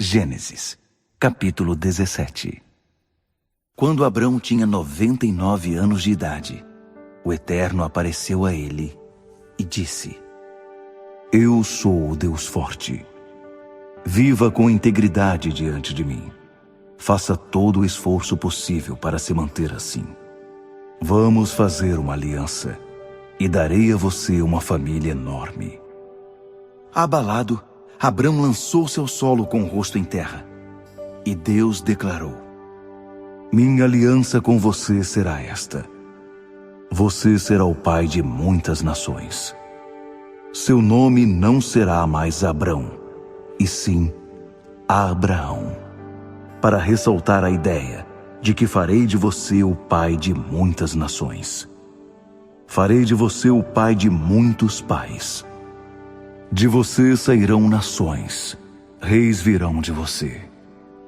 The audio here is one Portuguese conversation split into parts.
Gênesis, capítulo 17. Quando Abrão tinha 99 anos de idade, o Eterno apareceu a ele e disse: Eu sou o Deus forte. Viva com integridade diante de mim. Faça todo o esforço possível para se manter assim. Vamos fazer uma aliança e darei a você uma família enorme. Abalado, Abrão lançou-se ao solo com o rosto em terra. E Deus declarou: Minha aliança com você será esta. Você será o pai de muitas nações. Seu nome não será mais Abrão, e sim Abraão, para ressaltar a ideia de que farei de você o pai de muitas nações. Farei de você o pai de muitos pais. De você sairão nações, reis virão de você.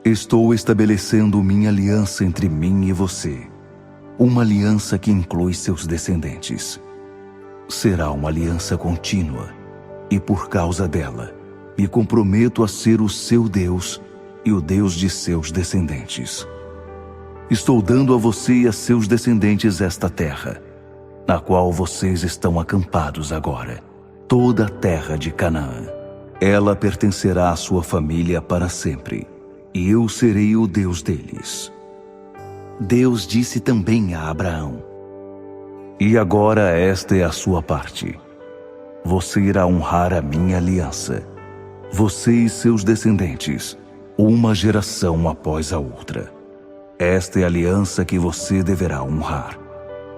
Estou estabelecendo minha aliança entre mim e você, uma aliança que inclui seus descendentes. Será uma aliança contínua, e por causa dela, me comprometo a ser o seu Deus e o Deus de seus descendentes. Estou dando a você e a seus descendentes esta terra, na qual vocês estão acampados agora, toda a terra de Canaã. Ela pertencerá à sua família para sempre, e eu serei o Deus deles. Deus disse também a Abraão: E agora esta é a sua parte. Você irá honrar a minha aliança, você e seus descendentes, uma geração após a outra. Esta é a aliança que você deverá honrar,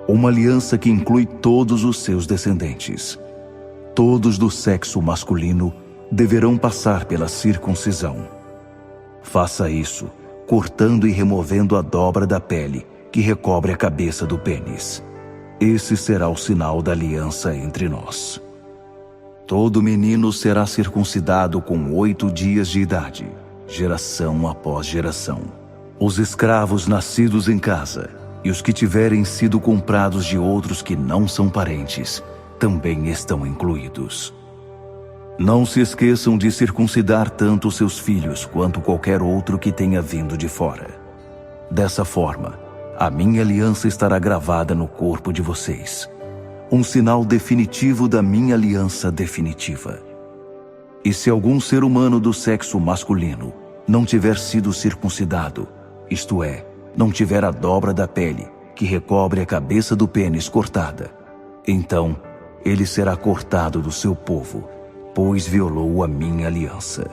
uma aliança que inclui todos os seus descendentes. Todos do sexo masculino deverão passar pela circuncisão. Faça isso, cortando e removendo a dobra da pele que recobre a cabeça do pênis. Esse será o sinal da aliança entre nós. Todo menino será circuncidado com 8 dias de idade, geração após geração. Os escravos nascidos em casa e os que tiverem sido comprados de outros que não são parentes também estão incluídos. Não se esqueçam de circuncidar tanto seus filhos quanto qualquer outro que tenha vindo de fora. Dessa forma, a minha aliança estará gravada no corpo de vocês, um sinal definitivo da minha aliança definitiva. E se algum ser humano do sexo masculino não tiver sido circuncidado, isto é, não tiver a dobra da pele que recobre a cabeça do pênis cortada, então ele será cortado do seu povo, pois violou a minha aliança.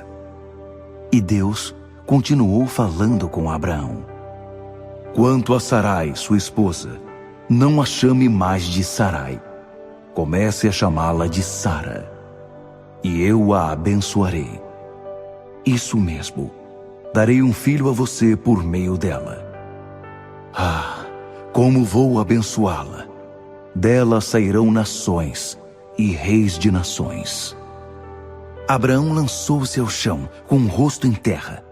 E Deus continuou falando com Abraão: Quanto a Sarai, sua esposa, não a chame mais de Sarai. Comece a chamá-la de Sara, e eu a abençoarei. Isso mesmo, darei um filho a você por meio dela. Ah, como vou abençoá-la! Dela sairão nações e reis de nações. Abraão lançou-se ao chão com o rosto em terra,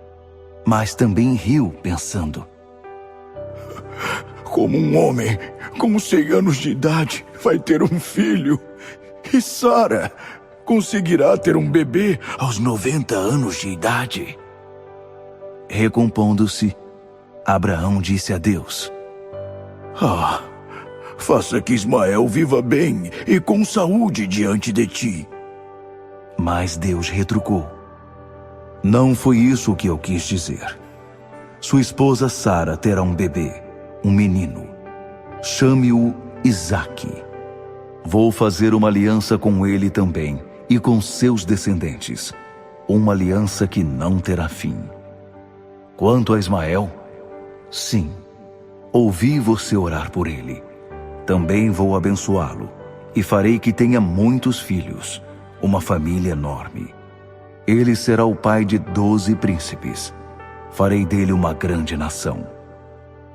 mas também riu, pensando: Como um homem com 100 anos de idade vai ter um filho, e Sara conseguirá ter um bebê aos 90 anos de idade? Recompondo-se, Abraão disse a Deus: Faça que Ismael viva bem e com saúde diante de ti. Mas Deus retrucou: Não foi isso que eu quis dizer. Sua esposa Sara terá um bebê, um menino. Chame-o Isaque. Vou fazer uma aliança com ele também e com seus descendentes, uma aliança que não terá fim. Quanto a Ismael, sim, ouvi você orar por ele. Também vou abençoá-lo e farei que tenha muitos filhos, uma família enorme. Ele será o pai de 12 príncipes. Farei dele uma grande nação.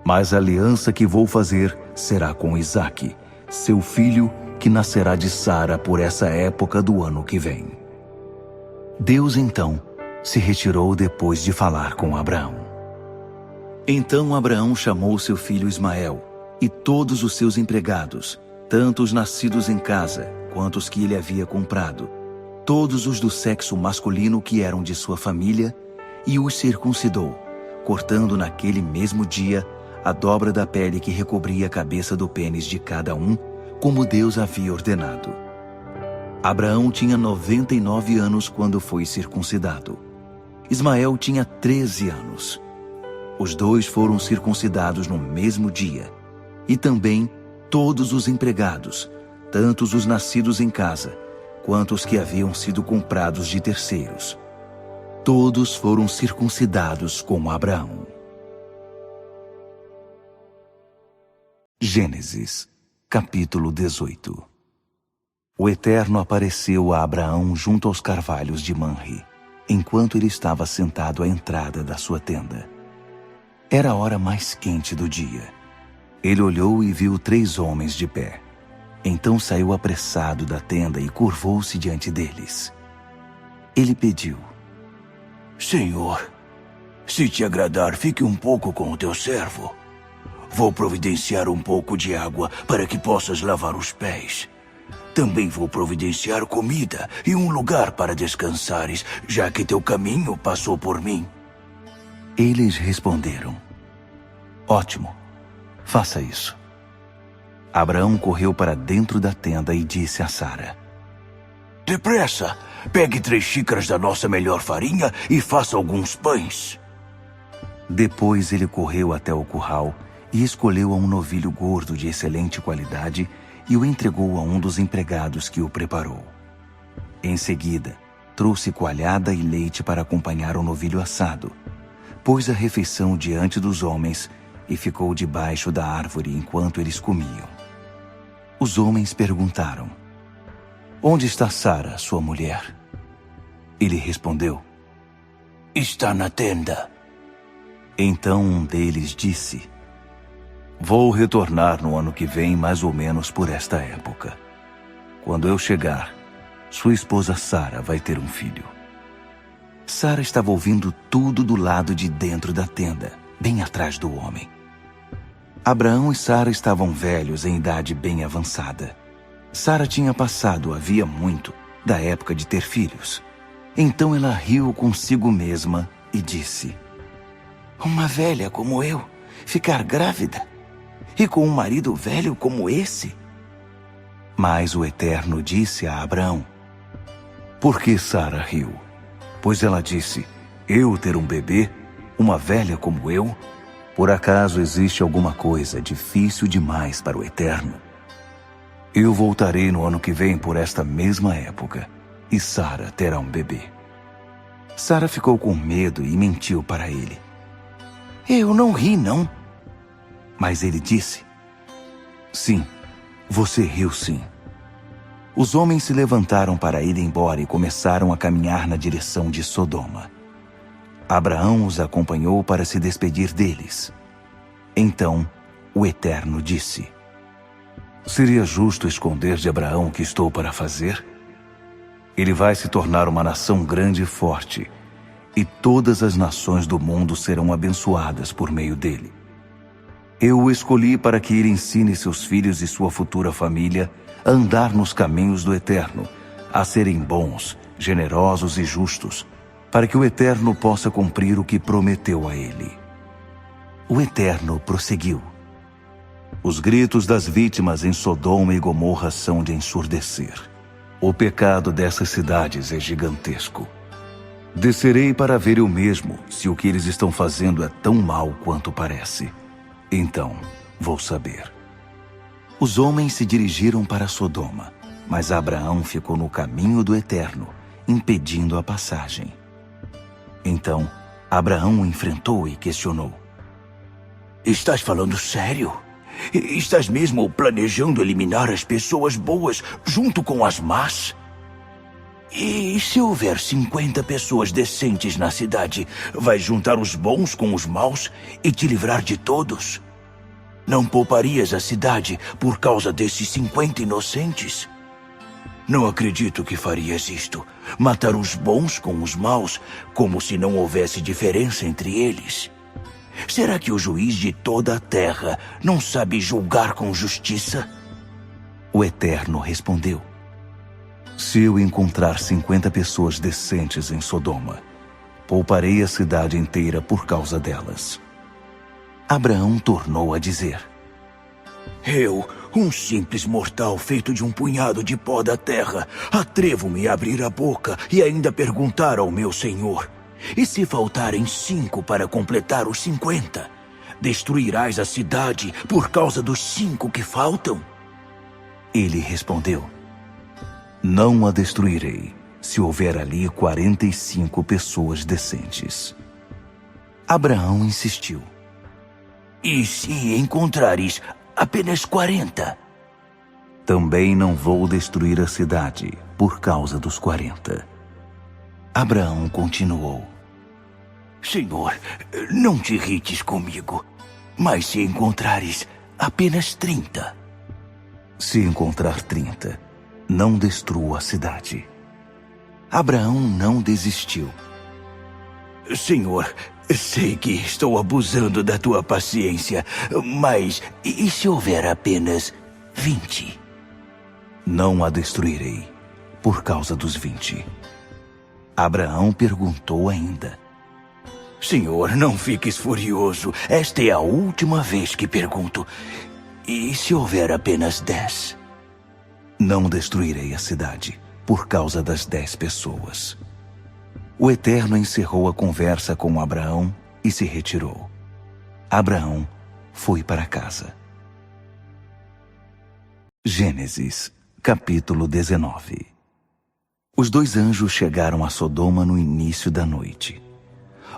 Mas a aliança que vou fazer será com Isaque, seu filho, que nascerá de Sara por essa época do ano que vem. Deus então se retirou depois de falar com Abraão. Então Abraão chamou seu filho Ismael e todos os seus empregados, tanto os nascidos em casa quanto os que ele havia comprado, todos os do sexo masculino que eram de sua família, e os circuncidou, cortando naquele mesmo dia a dobra da pele que recobria a cabeça do pênis de cada um, como Deus havia ordenado. Abraão tinha 99 anos quando foi circuncidado. Ismael tinha 13 anos. Os dois foram circuncidados no mesmo dia, e também todos os empregados, tanto os nascidos em casa, quanto os que haviam sido comprados de terceiros. Todos foram circuncidados como Abraão. Gênesis, capítulo 18. O Eterno apareceu a Abraão junto aos carvalhos de Manre, enquanto ele estava sentado à entrada da sua tenda. Era a hora mais quente do dia. Ele olhou e viu 3 homens de pé. Então saiu apressado da tenda e curvou-se diante deles. Ele pediu: Senhor, se te agradar, fique um pouco com o teu servo. Vou providenciar um pouco de água para que possas lavar os pés. Também vou providenciar comida e um lugar para descansares, já que teu caminho passou por mim. Eles responderam: Ótimo, faça isso. Abraão correu para dentro da tenda e disse a Sara: Depressa, pegue 3 xícaras da nossa melhor farinha e faça alguns pães. Depois ele correu até o curral e escolheu um novilho gordo de excelente qualidade e o entregou a um dos empregados que o preparou. Em seguida, trouxe coalhada e leite para acompanhar o novilho assado. Pôs a refeição diante dos homens e ficou debaixo da árvore enquanto eles comiam. Os homens perguntaram: Onde está Sara, sua mulher? Ele respondeu: Está na tenda. Então um deles disse: Vou retornar no ano que vem, mais ou menos por esta época. Quando eu chegar, sua esposa Sara vai ter um filho. Sara estava ouvindo tudo do lado de dentro da tenda, bem atrás do homem. Abraão e Sara estavam velhos em idade bem avançada. Sara tinha passado, havia muito, da época de ter filhos. Então ela riu consigo mesma e disse: Uma velha como eu ficar grávida? E com um marido velho como esse? Mas o Eterno disse a Abraão: Por que Sara riu? Pois ela disse: Eu ter um bebê, uma velha como eu? Por acaso existe alguma coisa difícil demais para o Eterno? Eu voltarei no ano que vem por esta mesma época, e Sara terá um bebê. Sara ficou com medo e mentiu para ele: Eu não ri, não. Mas ele disse: Sim, você riu sim. Os homens se levantaram para ir embora e começaram a caminhar na direção de Sodoma. Abraão os acompanhou para se despedir deles. Então o Eterno disse: Seria justo esconder de Abraão o que estou para fazer? Ele vai se tornar uma nação grande e forte, e todas as nações do mundo serão abençoadas por meio dele. Eu o escolhi para que ele ensine seus filhos e sua futura família a andar nos caminhos do Eterno, a serem bons, generosos e justos, para que o Eterno possa cumprir o que prometeu a ele. O Eterno prosseguiu: Os gritos das vítimas em Sodoma e Gomorra são de ensurdecer. O pecado dessas cidades é gigantesco. Descerei para ver eu mesmo se o que eles estão fazendo é tão mau quanto parece. Então vou saber. Os homens se dirigiram para Sodoma, mas Abraão ficou no caminho do Eterno, impedindo a passagem. Então Abraão o enfrentou e questionou: Estás falando sério? Estás mesmo planejando eliminar as pessoas boas junto com as más? E se houver 50 pessoas decentes na cidade, vais juntar os bons com os maus e te livrar de todos? Não pouparias a cidade por causa desses 50 inocentes? Não acredito que farias isto, matar os bons com os maus, como se não houvesse diferença entre eles. Será que o juiz de toda a terra não sabe julgar com justiça? O Eterno respondeu: Se eu encontrar 50 pessoas decentes em Sodoma, Pouparei a cidade inteira por causa delas. Abraão tornou a dizer: Eu, um simples mortal feito de um punhado de pó da terra, atrevo-me a abrir a boca e ainda perguntar ao meu senhor: e se faltarem 5 para completar os 50? Destruirás a cidade por causa dos 5 que faltam? Ele respondeu: Não a destruirei, se houver ali 45 pessoas decentes. Abraão insistiu: E se encontrares apenas 40? Também não vou destruir a cidade por causa dos 40. Abraão continuou: Senhor, não te irrites comigo, mas se encontrares apenas 30? Se encontrar 30, não destrua a cidade. Abraão não desistiu. Senhor, sei que estou abusando da tua paciência, mas e se houver apenas 20? Não a destruirei por causa dos 20. Abraão perguntou ainda: Senhor, não fiques furioso. Esta é a última vez que pergunto. E se houver apenas 10? Não destruirei a cidade por causa das 10 pessoas. O Eterno encerrou a conversa com Abraão e se retirou. Abraão foi para casa. Gênesis, capítulo 19. Os 2 anjos chegaram a Sodoma no início da noite.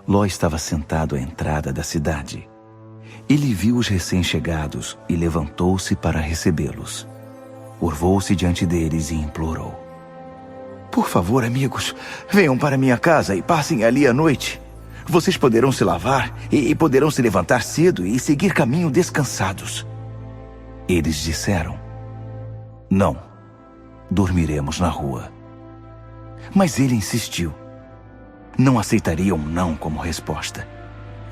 Ló estava sentado à entrada da cidade. Ele viu os recém-chegados e levantou-se para recebê-los. Curvou-se diante deles e implorou: Por favor, amigos, venham para minha casa e passem ali a noite. Vocês poderão se lavar e poderão se levantar cedo e seguir caminho descansados. Eles disseram: Não, dormiremos na rua. Mas ele insistiu. Não aceitariam não como resposta.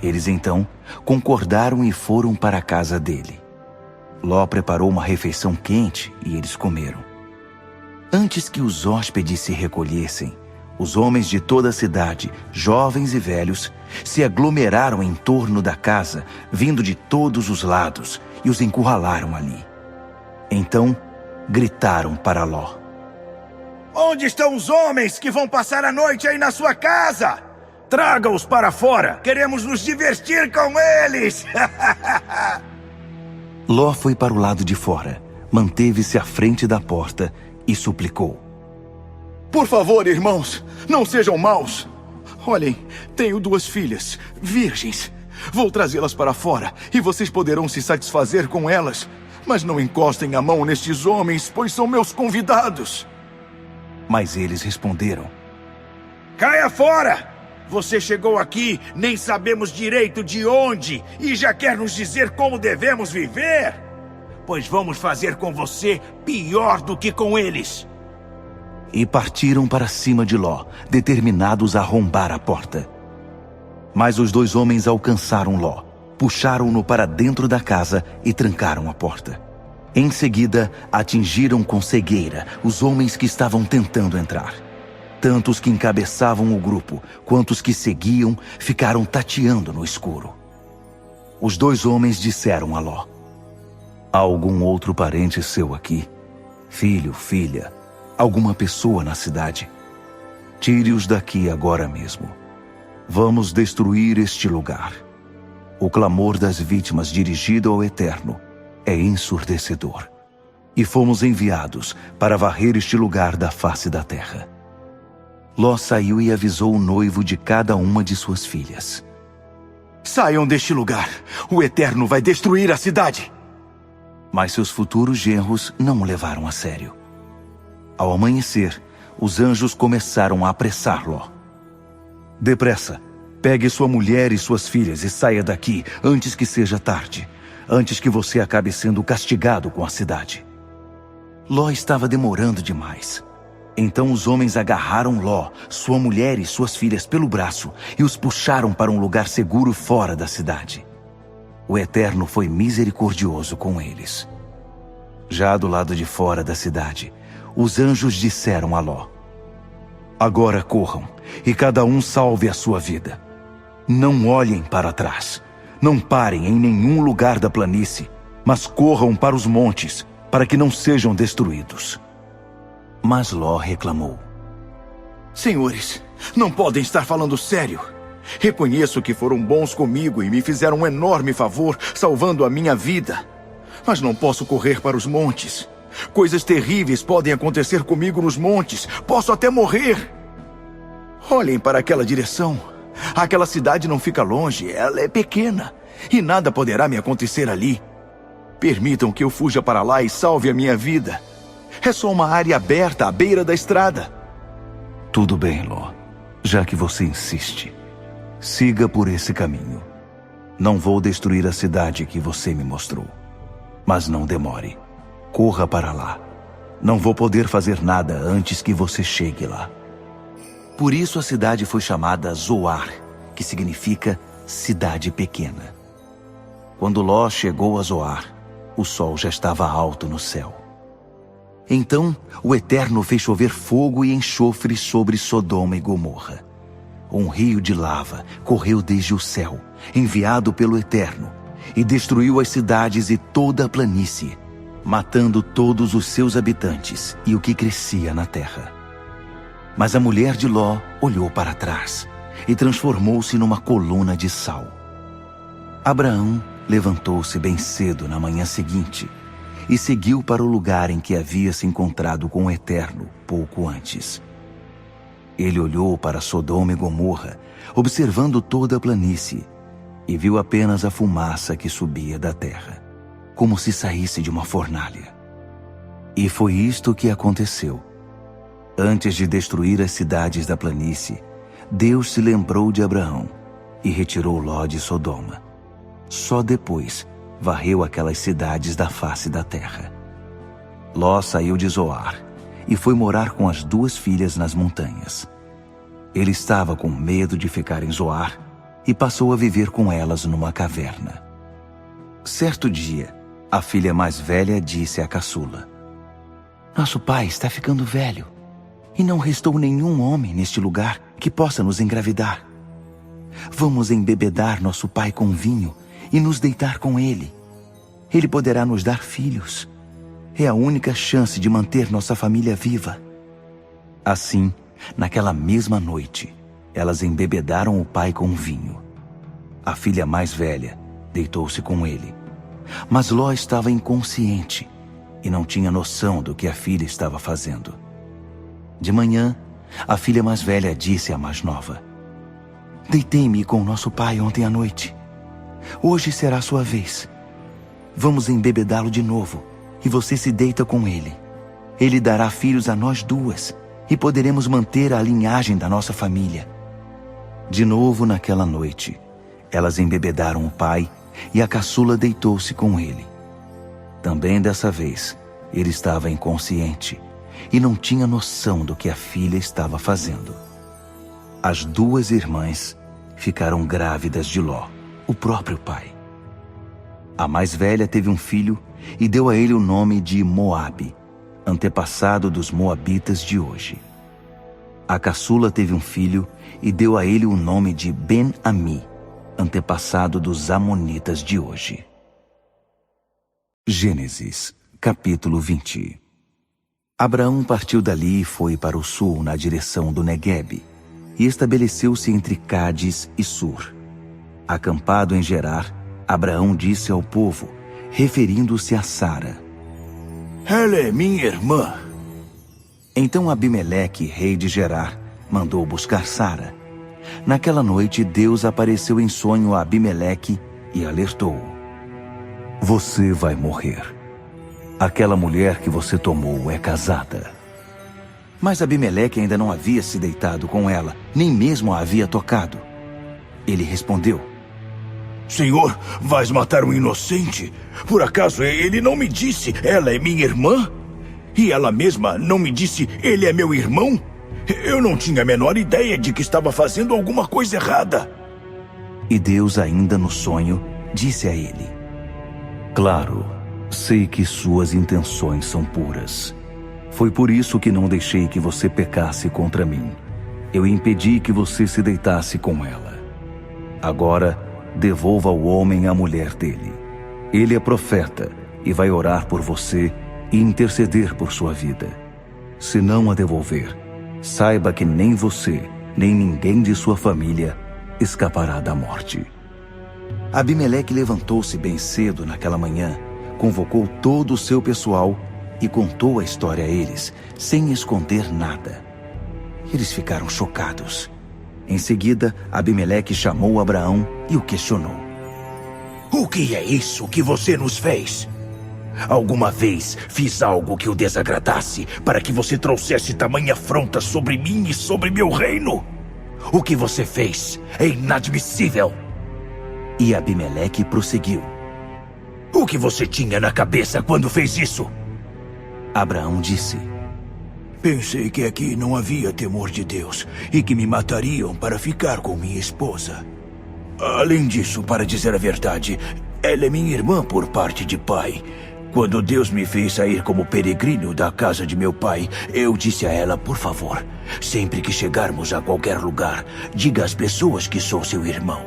Eles então concordaram e foram para a casa dele. Ló preparou uma refeição quente e eles comeram. Antes que os hóspedes se recolhessem, os homens de toda a cidade, jovens e velhos, se aglomeraram em torno da casa, vindo de todos os lados, e os encurralaram ali. Então gritaram para Ló: Onde estão os homens que vão passar a noite aí na sua casa? Traga-os para fora. Queremos nos divertir com eles. Ló foi para o lado de fora, manteve-se à frente da porta e suplicou: Por favor, irmãos, não sejam maus. Olhem, tenho 2 filhas, virgens. Vou trazê-las para fora e vocês poderão se satisfazer com elas. Mas não encostem a mão nestes homens, pois são meus convidados. Mas eles responderam: Caia fora! Você chegou aqui, nem sabemos direito de onde, e já quer nos dizer como devemos viver? Pois vamos fazer com você pior do que com eles. E partiram para cima de Ló, determinados a arrombar a porta. Mas os 2 homens alcançaram Ló, puxaram-no para dentro da casa e trancaram a porta. Em seguida, atingiram com cegueira os homens que estavam tentando entrar. Tanto os que encabeçavam o grupo, quanto os que seguiam, ficaram tateando no escuro. Os 2 homens disseram a Ló: Há algum outro parente seu aqui? Filho, filha, alguma pessoa na cidade? Tire-os daqui agora mesmo. Vamos destruir este lugar. O clamor das vítimas dirigido ao Eterno é ensurdecedor. E fomos enviados para varrer este lugar da face da terra. Ló saiu e avisou o noivo de cada uma de suas filhas: Saiam deste lugar. O Eterno vai destruir a cidade. Mas seus futuros genros não o levaram a sério. Ao amanhecer, os anjos começaram a apressar Ló. Depressa, pegue sua mulher e suas filhas e saia daqui antes que seja tarde, antes que você acabe sendo castigado com a cidade. Ló estava demorando demais. Então os homens agarraram Ló, sua mulher e suas filhas pelo braço e os puxaram para um lugar seguro fora da cidade. O Eterno foi misericordioso com eles. Já do lado de fora da cidade, os anjos disseram a Ló: Agora corram, e cada um salve a sua vida. Não olhem para trás. Não parem em nenhum lugar da planície, mas corram para os montes, para que não sejam destruídos. Mas Ló reclamou. Senhores, não podem estar falando sério. Reconheço que foram bons comigo e me fizeram um enorme favor, salvando a minha vida. Mas não posso correr para os montes. Coisas terríveis podem acontecer comigo nos montes. Posso até morrer. Olhem para aquela direção. Aquela cidade não fica longe, ela é pequena. E nada poderá me acontecer ali. Permitam que eu fuja para lá e salve a minha vida. É só uma área aberta à beira da estrada. Tudo bem, Ló. Já que você insiste, siga por esse caminho. Não vou destruir a cidade que você me mostrou. Mas não demore. Corra para lá. Não vou poder fazer nada antes que você chegue lá. Por isso a cidade foi chamada Zoar, que significa cidade pequena. Quando Ló chegou a Zoar, o sol já estava alto no céu. Então o Eterno fez chover fogo e enxofre sobre Sodoma e Gomorra. Um rio de lava correu desde o céu, enviado pelo Eterno, e destruiu as cidades e toda a planície, matando todos os seus habitantes e o que crescia na terra. Mas a mulher de Ló olhou para trás e transformou-se numa coluna de sal. Abraão levantou-se bem cedo na manhã seguinte e seguiu para o lugar em que havia se encontrado com o Eterno pouco antes. Ele olhou para Sodoma e Gomorra, observando toda a planície, e viu apenas a fumaça que subia da terra, como se saísse de uma fornalha. E foi isto que aconteceu. Antes de destruir as cidades da planície, Deus se lembrou de Abraão e retirou Ló de Sodoma. Só depois varreu aquelas cidades da face da terra. Ló saiu de Zoar e foi morar com as 2 filhas nas montanhas. Ele estava com medo de ficar em Zoar e passou a viver com elas numa caverna. Certo dia, a filha mais velha disse à caçula: "Nosso pai está ficando velho e não restou nenhum homem neste lugar que possa nos engravidar. Vamos embebedar nosso pai com vinho e nos deitar com ele. Ele poderá nos dar filhos. É a única chance de manter nossa família viva." Assim, naquela mesma noite, elas embebedaram o pai com vinho. A filha mais velha deitou-se com ele. Mas Ló estava inconsciente e não tinha noção do que a filha estava fazendo. De manhã, a filha mais velha disse à mais nova: "Deitei-me com nosso pai ontem à noite. Hoje será a sua vez. Vamos embebedá-lo de novo e você se deita com ele. Ele dará filhos a nós 2 e poderemos manter a linhagem da nossa família." De novo naquela noite, elas embebedaram o pai e a caçula deitou-se com ele. Também dessa vez, ele estava inconsciente e não tinha noção do que a filha estava fazendo. As 2 irmãs ficaram grávidas de Ló, o próprio pai. A mais velha teve um filho e deu a ele o nome de Moabe, antepassado dos moabitas de hoje. A caçula teve um filho e deu a ele o nome de Ben-Ami, antepassado dos amonitas de hoje. Gênesis, capítulo 20. Abraão partiu dali e foi para o sul na direção do Neguebe, e estabeleceu-se entre Cádiz e Sur. Acampado em Gerar, Abraão disse ao povo, referindo-se a Sara: Ela é minha irmã. Então Abimeleque, rei de Gerar, mandou buscar Sara. Naquela noite, Deus apareceu em sonho a Abimeleque e alertou-o: "Você vai morrer. Aquela mulher que você tomou é casada." Mas Abimeleque ainda não havia se deitado com ela, nem mesmo a havia tocado. Ele respondeu: Senhor, vais matar um inocente? Por acaso ele não me disse, ela é minha irmã? E ela mesma não me disse, ele é meu irmão? Eu não tinha a menor ideia de que estava fazendo alguma coisa errada. E Deus, ainda no sonho, disse a ele: "Claro, sei que suas intenções são puras. Foi por isso que não deixei que você pecasse contra mim, Eu impedi que você se deitasse com ela. Agora, devolva ao homem a mulher dele. Ele é profeta e vai orar por você e interceder por sua vida. Se não a devolver, saiba que nem você, nem ninguém de sua família escapará da morte. Abimeleque levantou-se bem cedo naquela manhã, convocou todo o seu pessoal e contou a história a eles, sem esconder nada. Eles ficaram chocados. Em seguida, Abimeleque chamou Abraão e o questionou. O que é isso que você nos fez? Alguma vez fiz algo que o desagradasse para que você trouxesse tamanha afronta sobre mim e sobre meu reino? O que você fez é inadmissível. E Abimeleque prosseguiu. O que você tinha na cabeça quando fez isso? Abraão disse. Pensei que aqui não havia temor de Deus e que me matariam para ficar com minha esposa. Além disso, para dizer a verdade, ela é minha irmã por parte de pai. Quando Deus me fez sair como peregrino da casa de meu pai, eu disse a ela, por favor, sempre que chegarmos a qualquer lugar, diga às pessoas que sou seu irmão.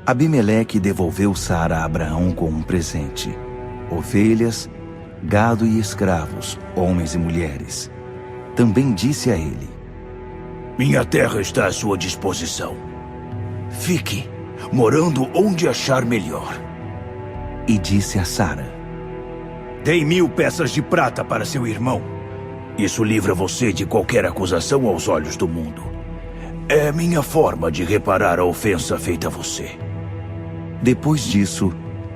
Abimeleque devolveu Sara a Abraão com um presente: ovelhas, gado e escravos, homens e mulheres. Também disse a ele: minha terra está à sua disposição. Fique, morando onde achar melhor. E disse a Sara: dei 1000 peças de prata para seu irmão. Isso livra você de qualquer acusação aos olhos do mundo. É minha forma de reparar a ofensa feita a você. Depois disso,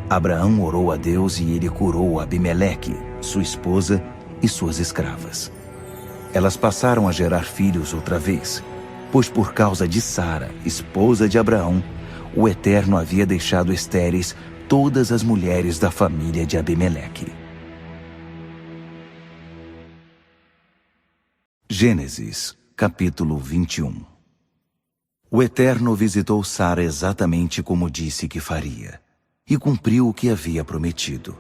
Abraão orou a Deus e ele curou Abimeleque, sua esposa e suas escravas. Elas passaram a gerar filhos outra vez, pois por causa de Sara, esposa de Abraão, o Eterno havia deixado estéreis todas as mulheres da família de Abimeleque. Gênesis, capítulo 21. O Eterno visitou Sara exatamente como disse que faria, e cumpriu o que havia prometido.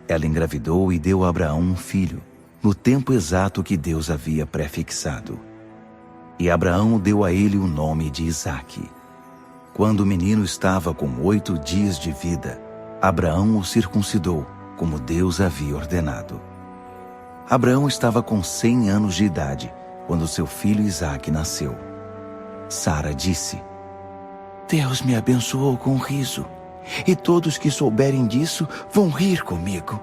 Ela engravidou e deu a Abraão um filho, no tempo exato que Deus havia prefixado. E Abraão deu a ele o nome de Isaque. Quando o menino estava com 8 dias de vida, Abraão o circuncidou, como Deus havia ordenado. Abraão estava com 100 anos de idade, quando seu filho Isaque nasceu. Sara disse: Deus me abençoou com riso, e todos que souberem disso vão rir comigo.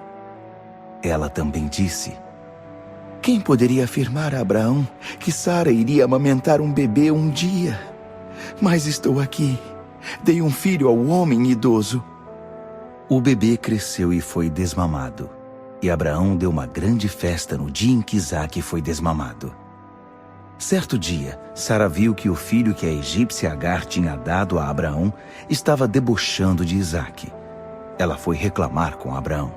Ela também disse: quem poderia afirmar a Abraão que Sara iria amamentar um bebê um dia? Mas estou aqui. Dei um filho ao homem idoso. O bebê cresceu e foi desmamado. E Abraão deu uma grande festa no dia em que Isaque foi desmamado. Certo dia, Sara viu que o filho que a egípcia Agar tinha dado a Abraão estava debochando de Isaque. Ela foi reclamar com Abraão.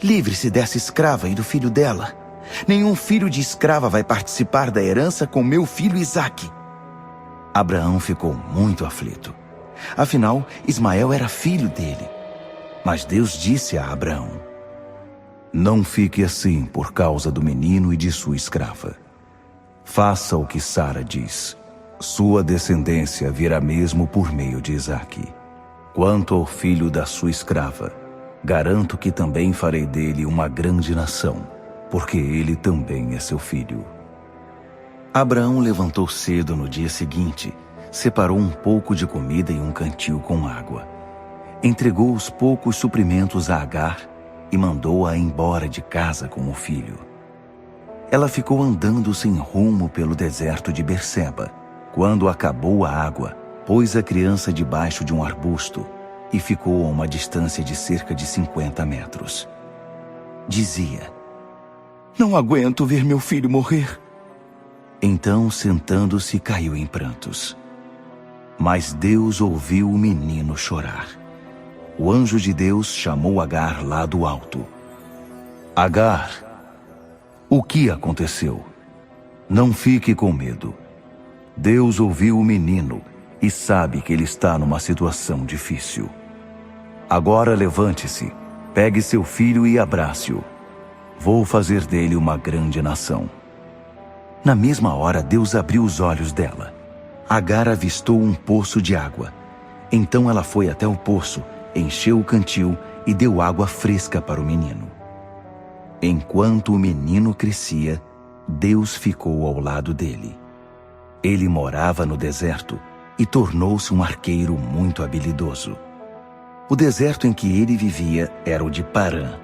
Livre-se dessa escrava e do filho dela. Nenhum filho de escrava vai participar da herança com meu filho Isaque. Abraão ficou muito aflito. Afinal, Ismael era filho dele. Mas Deus disse a Abraão: não fique assim por causa do menino e de sua escrava. Faça o que Sara diz. Sua descendência virá mesmo por meio de Isaque. Quanto ao filho da sua escrava, garanto que também farei dele uma grande nação, porque ele também é seu filho. Abraão levantou cedo no dia seguinte, separou um pouco de comida e um cantil com água. Entregou os poucos suprimentos a Agar e mandou-a embora de casa com o filho. Ela ficou andando sem rumo pelo deserto de Berseba. Quando acabou a água, pôs a criança debaixo de um arbusto e ficou a uma distância de cerca de 50 metros. Dizia: não aguento ver meu filho morrer. Então, sentando-se, caiu em prantos. Mas Deus ouviu o menino chorar. O anjo de Deus chamou Agar lá do alto. Agar, o que aconteceu? Não fique com medo. Deus ouviu o menino e sabe que ele está numa situação difícil. Agora levante-se, pegue seu filho e abrace-o. Vou fazer dele uma grande nação. Na mesma hora, Deus abriu os olhos dela. Agar avistou um poço de água. Então ela foi até o poço, encheu o cantil e deu água fresca para o menino. Enquanto o menino crescia, Deus ficou ao lado dele. Ele morava no deserto e tornou-se um arqueiro muito habilidoso. O deserto em que ele vivia era o de Parã.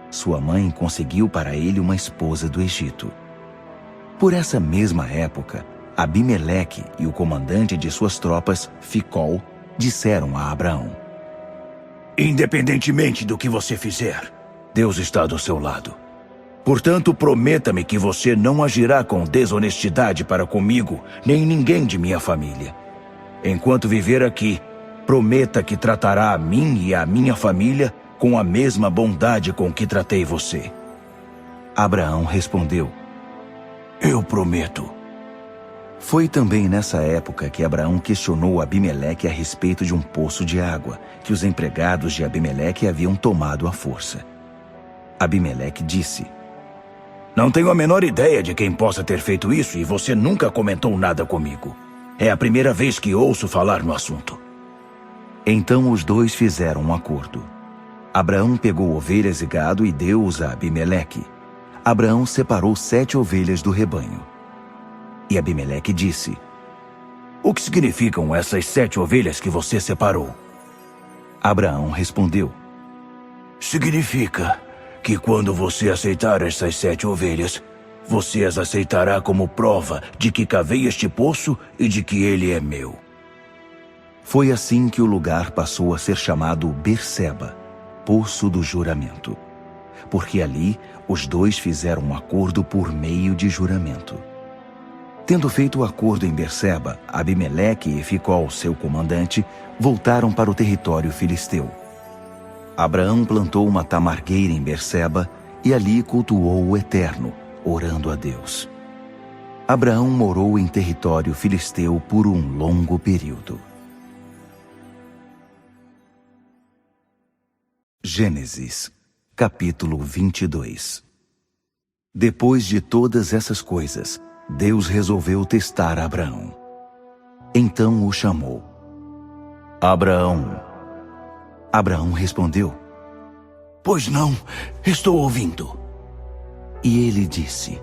Sua mãe conseguiu para ele uma esposa do Egito. Por essa mesma época, Abimeleque e o comandante de suas tropas, Ficol, disseram a Abraão: Independentemente do que você fizer, Deus está do seu lado. Portanto, prometa-me que você não agirá com desonestidade para comigo, nem ninguém de minha família. Enquanto viver aqui, prometa que tratará a mim e a minha família com a mesma bondade com que tratei você. Abraão respondeu: Eu prometo. Foi também nessa época que Abraão questionou Abimeleque a respeito de um poço de água que os empregados de Abimeleque haviam tomado à força. Abimeleque disse: Não tenho a menor ideia de quem possa ter feito isso e você nunca comentou nada comigo. É a primeira vez que ouço falar no assunto. Então os dois fizeram um acordo. Abraão pegou ovelhas e gado e deu-os a Abimeleque. Abraão separou 7 ovelhas do rebanho. E Abimeleque disse: O que significam essas 7 ovelhas que você separou? Abraão respondeu: Significa que quando você aceitar essas 7 ovelhas, você as aceitará como prova de que cavei este poço e de que ele é meu. Foi assim que o lugar passou a ser chamado Berseba, Poço do Juramento, porque ali os dois fizeram um acordo por meio de juramento. Tendo feito o acordo em Berseba, Abimeleque e Ficol, seu comandante, voltaram para o território filisteu. Abraão plantou uma tamargueira em Berseba e ali cultuou o Eterno, orando a Deus. Abraão morou em território filisteu por um longo período. Gênesis, capítulo 22. Depois de todas essas coisas, Deus resolveu testar Abraão. Então o chamou: Abraão. Abraão respondeu: Pois não, estou ouvindo. E ele disse: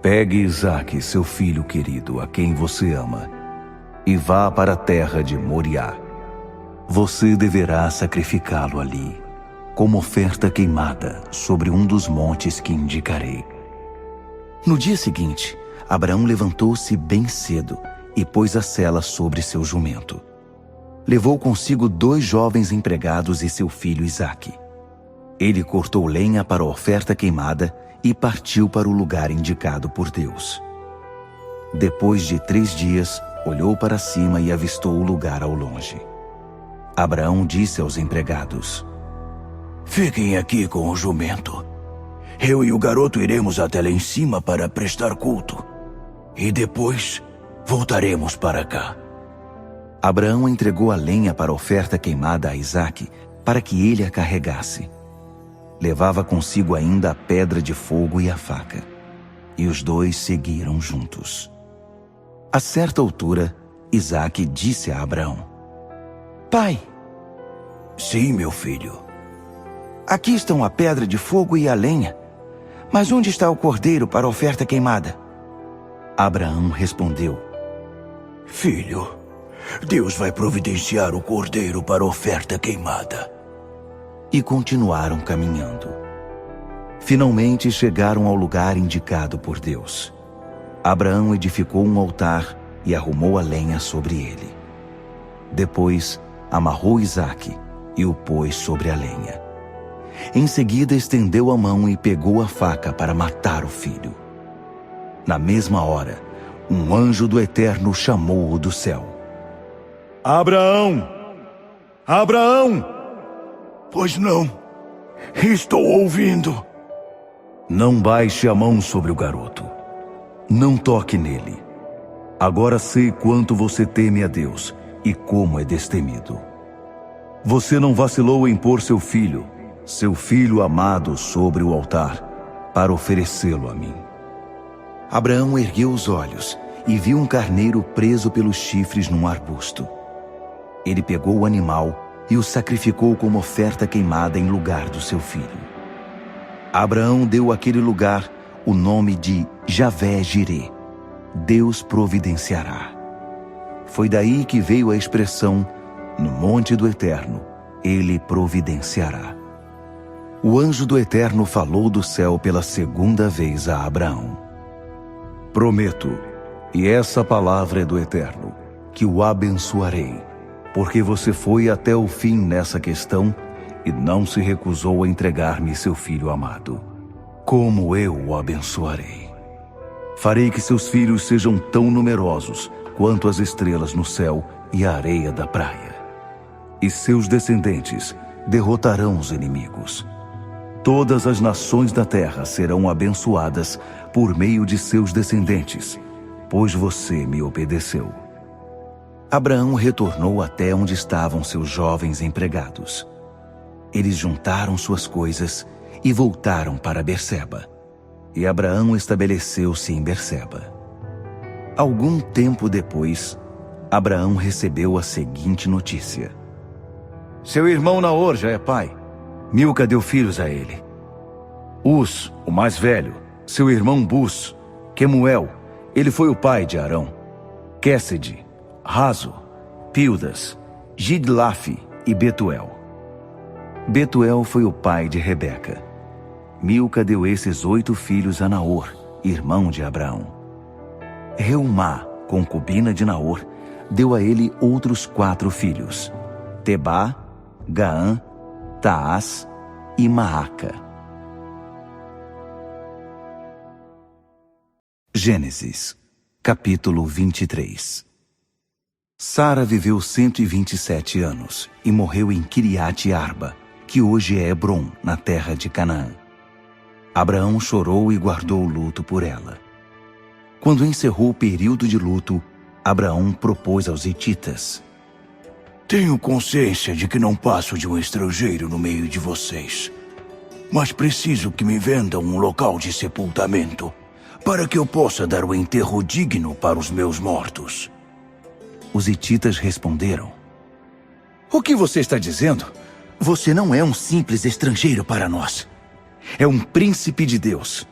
Pegue Isaque, seu filho querido, a quem você ama, e vá para a terra de Moriá. Você deverá sacrificá-lo ali, como oferta queimada, sobre um dos montes que indicarei. No dia seguinte, Abraão levantou-se bem cedo e pôs a sela sobre seu jumento. Levou consigo 2 jovens empregados e seu filho Isaque. Ele cortou lenha para a oferta queimada e partiu para o lugar indicado por Deus. Depois de 3 dias, olhou para cima e avistou o lugar ao longe. Abraão disse aos empregados: Fiquem aqui com o jumento. Eu e o garoto iremos até lá em cima para prestar culto. E depois voltaremos para cá. Abraão entregou a lenha para a oferta queimada a Isaque, para que ele a carregasse. Levava consigo ainda a pedra de fogo e a faca. E os dois seguiram juntos. A certa altura, Isaque disse a Abraão: Pai. Sim, meu filho. Aqui estão a pedra de fogo e a lenha. Mas onde está o cordeiro para a oferta queimada? Abraão respondeu: Filho, Deus vai providenciar o cordeiro para a oferta queimada. E continuaram caminhando. Finalmente chegaram ao lugar indicado por Deus. Abraão edificou um altar e arrumou a lenha sobre ele. Depois, amarrou Isaque e o pôs sobre a lenha. Em seguida, estendeu a mão e pegou a faca para matar o filho. Na mesma hora, um anjo do Eterno chamou-o do céu: Abraão! Abraão! Pois não, estou ouvindo. Não baixe a mão sobre o garoto. Não toque nele. Agora sei quanto você teme a Deus e como é destemido. Você não vacilou em pôr seu filho amado, sobre o altar, para oferecê-lo a mim. Abraão ergueu os olhos e viu um carneiro preso pelos chifres num arbusto. Ele pegou o animal e o sacrificou como oferta queimada em lugar do seu filho. Abraão deu àquele lugar o nome de Javé-Jirê, Deus providenciará. Foi daí que veio a expressão, no monte do Eterno, ele providenciará. O anjo do Eterno falou do céu pela segunda vez a Abraão. Prometo, e essa palavra é do Eterno, que o abençoarei, porque você foi até o fim nessa questão e não se recusou a entregar-me seu filho amado. Como eu o abençoarei? Farei que seus filhos sejam tão numerosos quanto as estrelas no céu e a areia da praia. E seus descendentes derrotarão os inimigos. Todas as nações da terra serão abençoadas por meio de seus descendentes, pois você me obedeceu. Abraão retornou até onde estavam seus jovens empregados. Eles juntaram suas coisas e voltaram para Berseba. E Abraão estabeleceu-se em Berseba. Algum tempo depois, Abraão recebeu a seguinte notícia: seu irmão Naor já é pai. Milca deu filhos a ele. Uz, o mais velho, seu irmão Bus, Quemuel, ele foi o pai de Arão. Quésede, Razo, Pildas, Gidlaf e Betuel. Betuel foi o pai de Rebeca. Milca deu esses 8 filhos a Naor, irmão de Abraão. Reumá, concubina de Naor, deu a ele outros 4 filhos: Tebá, Gaã, Taás e Maaca. Gênesis, capítulo 23. Sara viveu 127 anos e morreu em Kiriat Arba, que hoje é Hebrom, na terra de Canaã. Abraão chorou e guardou luto por ela. Quando encerrou o período de luto, Abraão propôs aos hititas: tenho consciência de que não passo de um estrangeiro no meio de vocês, mas preciso que me vendam um local de sepultamento, para que eu possa dar o enterro digno para os meus mortos. Os hititas responderam: o que você está dizendo? Você não é um simples estrangeiro para nós. É um príncipe de Deus.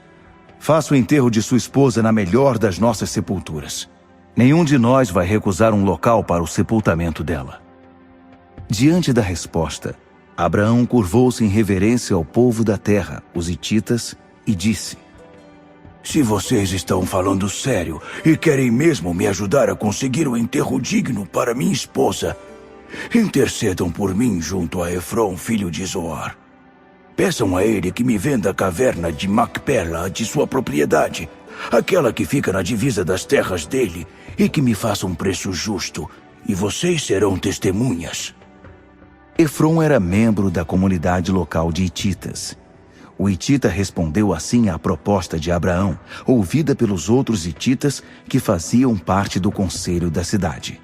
Faça o enterro de sua esposa na melhor das nossas sepulturas. Nenhum de nós vai recusar um local para o sepultamento dela. Diante da resposta, Abraão curvou-se em reverência ao povo da terra, os hititas, e disse: se vocês estão falando sério e querem mesmo me ajudar a conseguir um enterro digno para minha esposa, intercedam por mim junto a Efrom, filho de Zoar. Peçam a ele que me venda a caverna de Macpela de sua propriedade, aquela que fica na divisa das terras dele, e que me faça um preço justo, e vocês serão testemunhas. Efrom era membro da comunidade local de hititas. O hitita respondeu assim à proposta de Abraão, ouvida pelos outros hititas que faziam parte do conselho da cidade.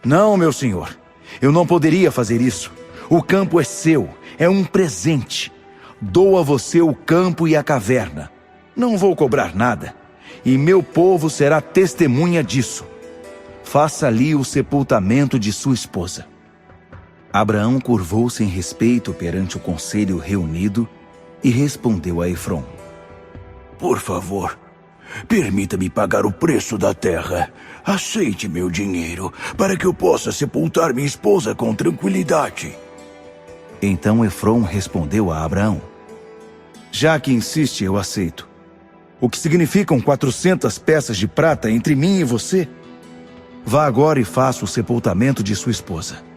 Não, meu senhor, eu não poderia fazer isso. O campo é seu, é um presente. Dou a você o campo e a caverna. Não vou cobrar nada, e meu povo será testemunha disso. Faça ali o sepultamento de sua esposa. Abraão curvou-se em respeito perante o conselho reunido e respondeu a Efrom: por favor, permita-me pagar o preço da terra. Aceite meu dinheiro, para que eu possa sepultar minha esposa com tranquilidade. Então Efrom respondeu a Abraão: já que insiste, eu aceito. O que significam 400 peças de prata entre mim e você? Vá agora e faça o sepultamento de sua esposa.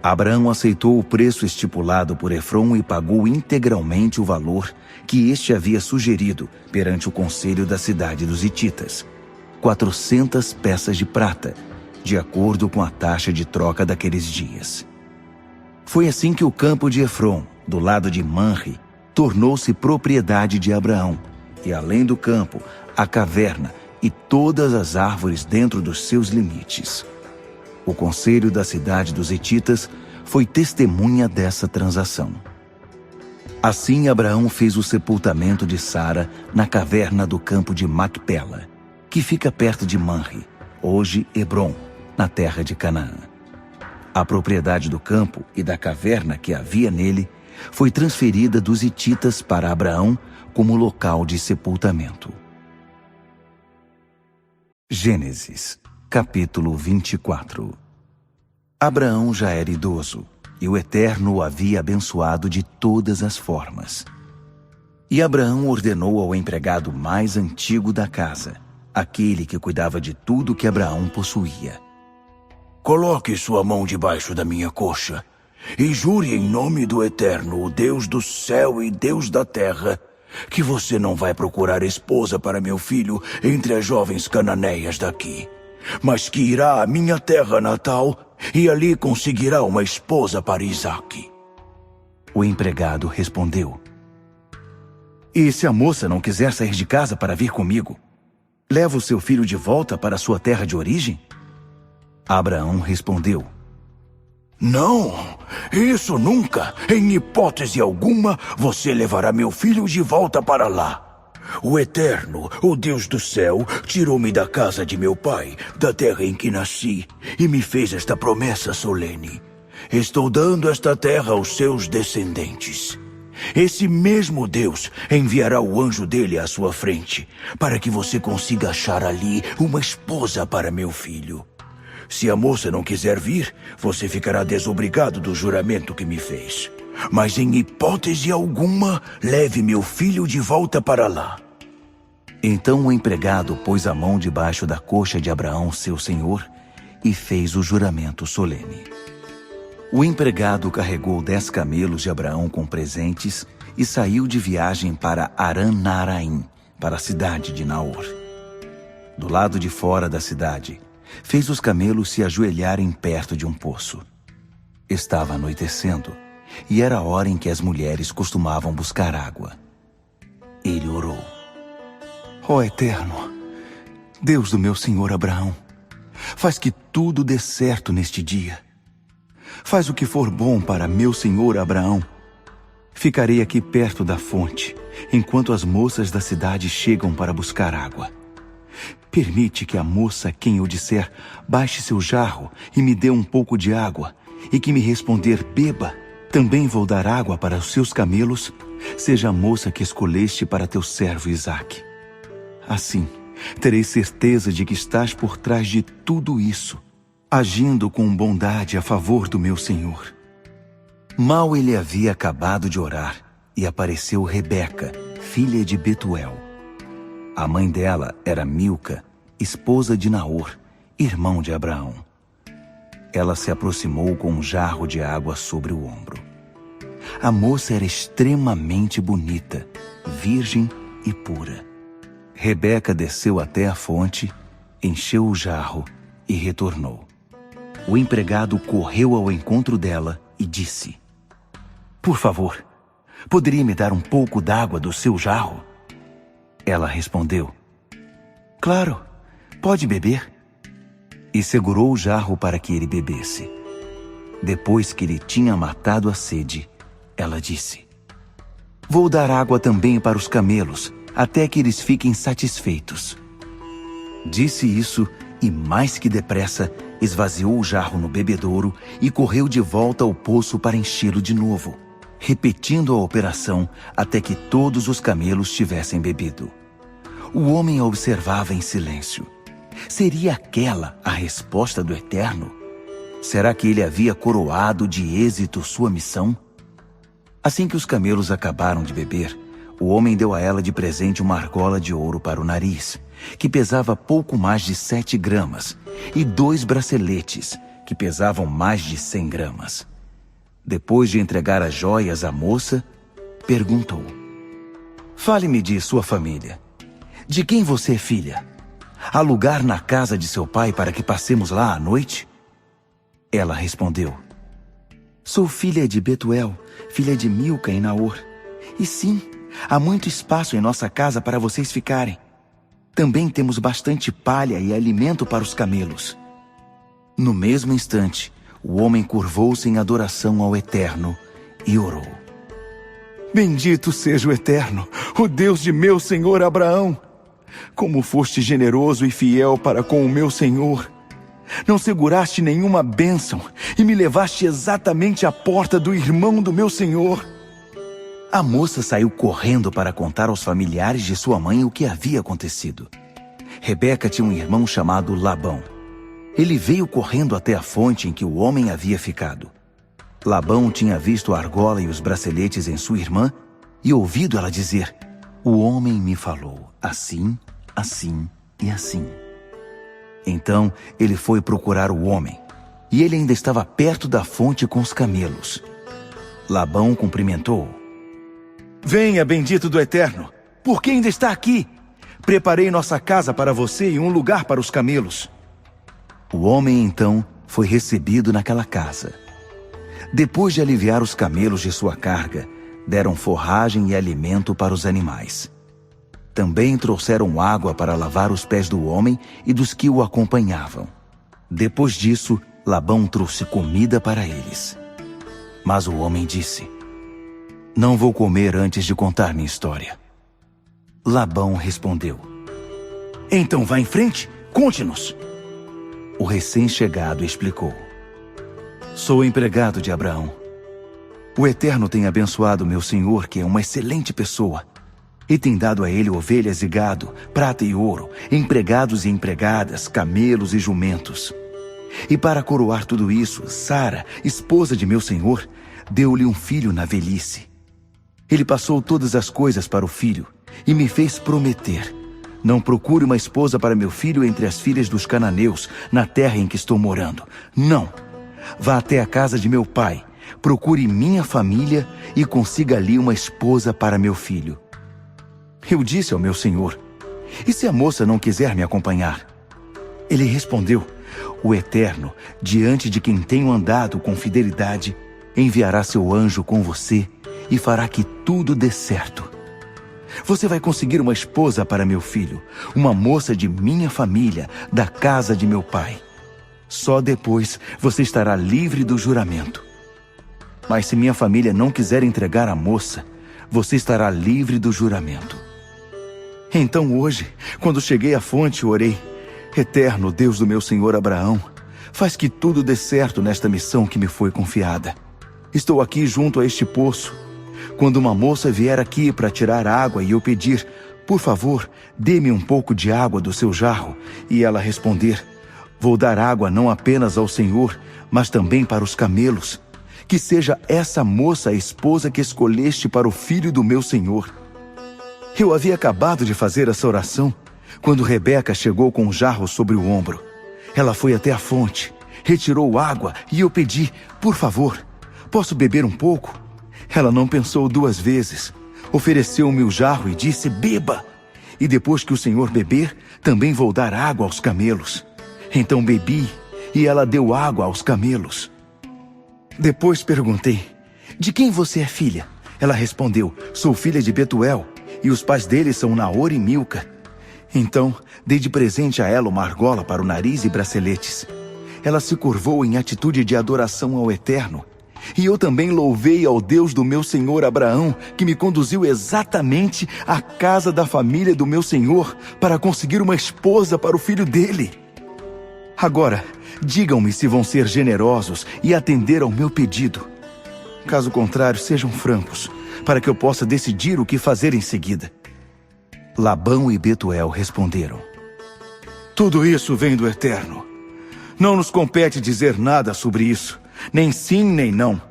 Abraão aceitou o preço estipulado por Efrom e pagou integralmente o valor que este havia sugerido perante o conselho da cidade dos hititas: 400 peças de prata, de acordo com a taxa de troca daqueles dias. Foi assim que o campo de Efrom, do lado de Manre, tornou-se propriedade de Abraão, e além do campo, a caverna e todas as árvores dentro dos seus limites. O conselho da cidade dos hititas foi testemunha dessa transação. Assim Abraão fez o sepultamento de Sara na caverna do campo de Macpela, que fica perto de Manre, hoje Hebrom, na terra de Canaã. A propriedade do campo e da caverna que havia nele foi transferida dos hititas para Abraão como local de sepultamento. Gênesis, capítulo 24. Abraão já era idoso, e o Eterno o havia abençoado de todas as formas. E Abraão ordenou ao empregado mais antigo da casa, aquele que cuidava de tudo que Abraão possuía: Coloque sua mão debaixo da minha coxa e jure em nome do Eterno, o Deus do céu e Deus da terra, que você não vai procurar esposa para meu filho entre as jovens cananeias daqui, mas que irá à minha terra natal e ali conseguirá uma esposa para Isaque. O empregado respondeu: E se a moça não quiser sair de casa para vir comigo, leva o seu filho de volta para sua terra de origem? Abraão respondeu: Não, isso nunca, em hipótese alguma, você levará meu filho de volta para lá. O Eterno, o Deus do céu, tirou-me da casa de meu pai, da terra em que nasci, e me fez esta promessa solene: estou dando esta terra aos seus descendentes. Esse mesmo Deus enviará o anjo dele à sua frente, para que você consiga achar ali uma esposa para meu filho. Se a moça não quiser vir, você ficará desobrigado do juramento que me fez. Mas em hipótese alguma, leve meu filho de volta para lá. Então o empregado pôs a mão debaixo da coxa de Abraão, seu senhor, e fez o juramento solene. O empregado carregou 10 camelos de Abraão com presentes e saiu de viagem para Aran-Naraim, para a cidade de Naor. Do lado de fora da cidade, fez os camelos se ajoelharem perto de um poço. Estava anoitecendo, e era a hora em que as mulheres costumavam buscar água. Ele orou: Ó Eterno, Deus do meu senhor Abraão, faz que tudo dê certo neste dia. Faz o que for bom para meu senhor Abraão. Ficarei aqui perto da fonte, enquanto as moças da cidade chegam para buscar água. Permite que a moça a quem eu disser, baixe seu jarro e me dê um pouco de água, e que me responder, beba, também vou dar água para os seus camelos, seja a moça que escolheste para teu servo Isaque. Assim, terei certeza de que estás por trás de tudo isso, agindo com bondade a favor do meu senhor. Mal ele havia acabado de orar, e apareceu Rebeca, filha de Betuel. A mãe dela era Milca, esposa de Naor, irmão de Abraão. Ela se aproximou com um jarro de água sobre o ombro. A moça era extremamente bonita, virgem e pura. Rebeca desceu até a fonte, encheu o jarro e retornou. O empregado correu ao encontro dela e disse: Por favor, poderia me dar um pouco d'água do seu jarro? Ela respondeu: Claro, pode beber. E segurou o jarro para que ele bebesse. Depois que ele tinha matado a sede, ela disse: Vou dar água também para os camelos, até que eles fiquem satisfeitos. Disse isso e, mais que depressa, esvaziou o jarro no bebedouro e correu de volta ao poço para enchê-lo de novo, repetindo a operação até que todos os camelos tivessem bebido. O homem a observava em silêncio. Seria aquela a resposta do Eterno? Será que ele havia coroado de êxito sua missão? Assim que os camelos acabaram de beber, o homem deu a ela de presente uma argola de ouro para o nariz, que pesava pouco mais de 7 gramas, e 2 braceletes, que pesavam mais de 100 gramas. Depois de entregar as joias à moça, perguntou: Fale-me de sua família. De quem você é filha? Há lugar na casa de seu pai para que passemos lá à noite? Ela respondeu: Sou filha de Betuel, filha de Milca e Naor. E sim, há muito espaço em nossa casa para vocês ficarem. Também temos bastante palha e alimento para os camelos. No mesmo instante, o homem curvou-se em adoração ao Eterno e orou: Bendito seja o Eterno, o Deus de meu senhor Abraão. Como foste generoso e fiel para com o meu senhor. Não seguraste nenhuma bênção e me levaste exatamente à porta do irmão do meu senhor. A moça saiu correndo para contar aos familiares de sua mãe o que havia acontecido. Rebeca tinha um irmão chamado Labão. Ele veio correndo até a fonte em que o homem havia ficado. Labão tinha visto a argola e os braceletes em sua irmã e ouvido ela dizer: "O homem me falou assim, assim e assim." Então ele foi procurar o homem, e ele ainda estava perto da fonte com os camelos. Labão cumprimentou-o. Venha, bendito do Eterno, por que ainda está aqui? Preparei nossa casa para você e um lugar para os camelos. O homem então foi recebido naquela casa. Depois de aliviar os camelos de sua carga, deram forragem e alimento para os animais. Também trouxeram água para lavar os pés do homem e dos que o acompanhavam. Depois disso, Labão trouxe comida para eles. Mas o homem disse: "Não vou comer antes de contar minha história." Labão respondeu: Então vá em frente, conte-nos. O recém-chegado explicou: "Sou empregado de Abraão. O Eterno tem abençoado meu senhor, que é uma excelente pessoa, e tem dado a ele ovelhas e gado, prata e ouro, empregados e empregadas, camelos e jumentos. E para coroar tudo isso, Sara, esposa de meu senhor, deu-lhe um filho na velhice. Ele passou todas as coisas para o filho e me fez prometer: não procure uma esposa para meu filho entre as filhas dos cananeus, na terra em que estou morando. Não. Vá até a casa de meu pai, procure minha família e consiga ali uma esposa para meu filho." Eu disse ao meu senhor: "E se a moça não quiser me acompanhar?" Ele respondeu: "O Eterno, diante de quem tenho andado com fidelidade, enviará seu anjo com você e fará que tudo dê certo. Você vai conseguir uma esposa para meu filho, uma moça de minha família, da casa de meu pai. Só depois você estará livre do juramento. Mas se minha família não quiser entregar a moça, você estará livre do juramento." Então hoje, quando cheguei à fonte, orei: "Eterno Deus do meu senhor Abraão, faz que tudo dê certo nesta missão que me foi confiada. Estou aqui junto a este poço. Quando uma moça vier aqui para tirar água e eu pedir: 'Por favor, dê-me um pouco de água do seu jarro,' e ela responder: 'Vou dar água não apenas ao Senhor, mas também para os camelos,' que seja essa moça a esposa que escolheste para o filho do meu senhor." Eu havia acabado de fazer essa oração quando Rebeca chegou com um jarro sobre o ombro. Ela foi até a fonte, retirou água e eu pedi: "Por favor, posso beber um pouco?" Ela não pensou duas vezes. Ofereceu-me o jarro e disse: "Beba! E depois que o senhor beber, também vou dar água aos camelos." Então bebi e ela deu água aos camelos. Depois perguntei: "De quem você é filha?" Ela respondeu: "Sou filha de Betuel, e os pais dele são Naor e Milca." Então dei de presente a ela uma argola para o nariz e braceletes. Ela se curvou em atitude de adoração ao Eterno. E eu também louvei ao Deus do meu senhor Abraão, que me conduziu exatamente à casa da família do meu senhor para conseguir uma esposa para o filho dele. Agora, digam-me se vão ser generosos e atender ao meu pedido. Caso contrário, sejam francos, para que eu possa decidir o que fazer em seguida." Labão e Betuel responderam: "Tudo isso vem do Eterno. Não nos compete dizer nada sobre isso, nem sim nem não.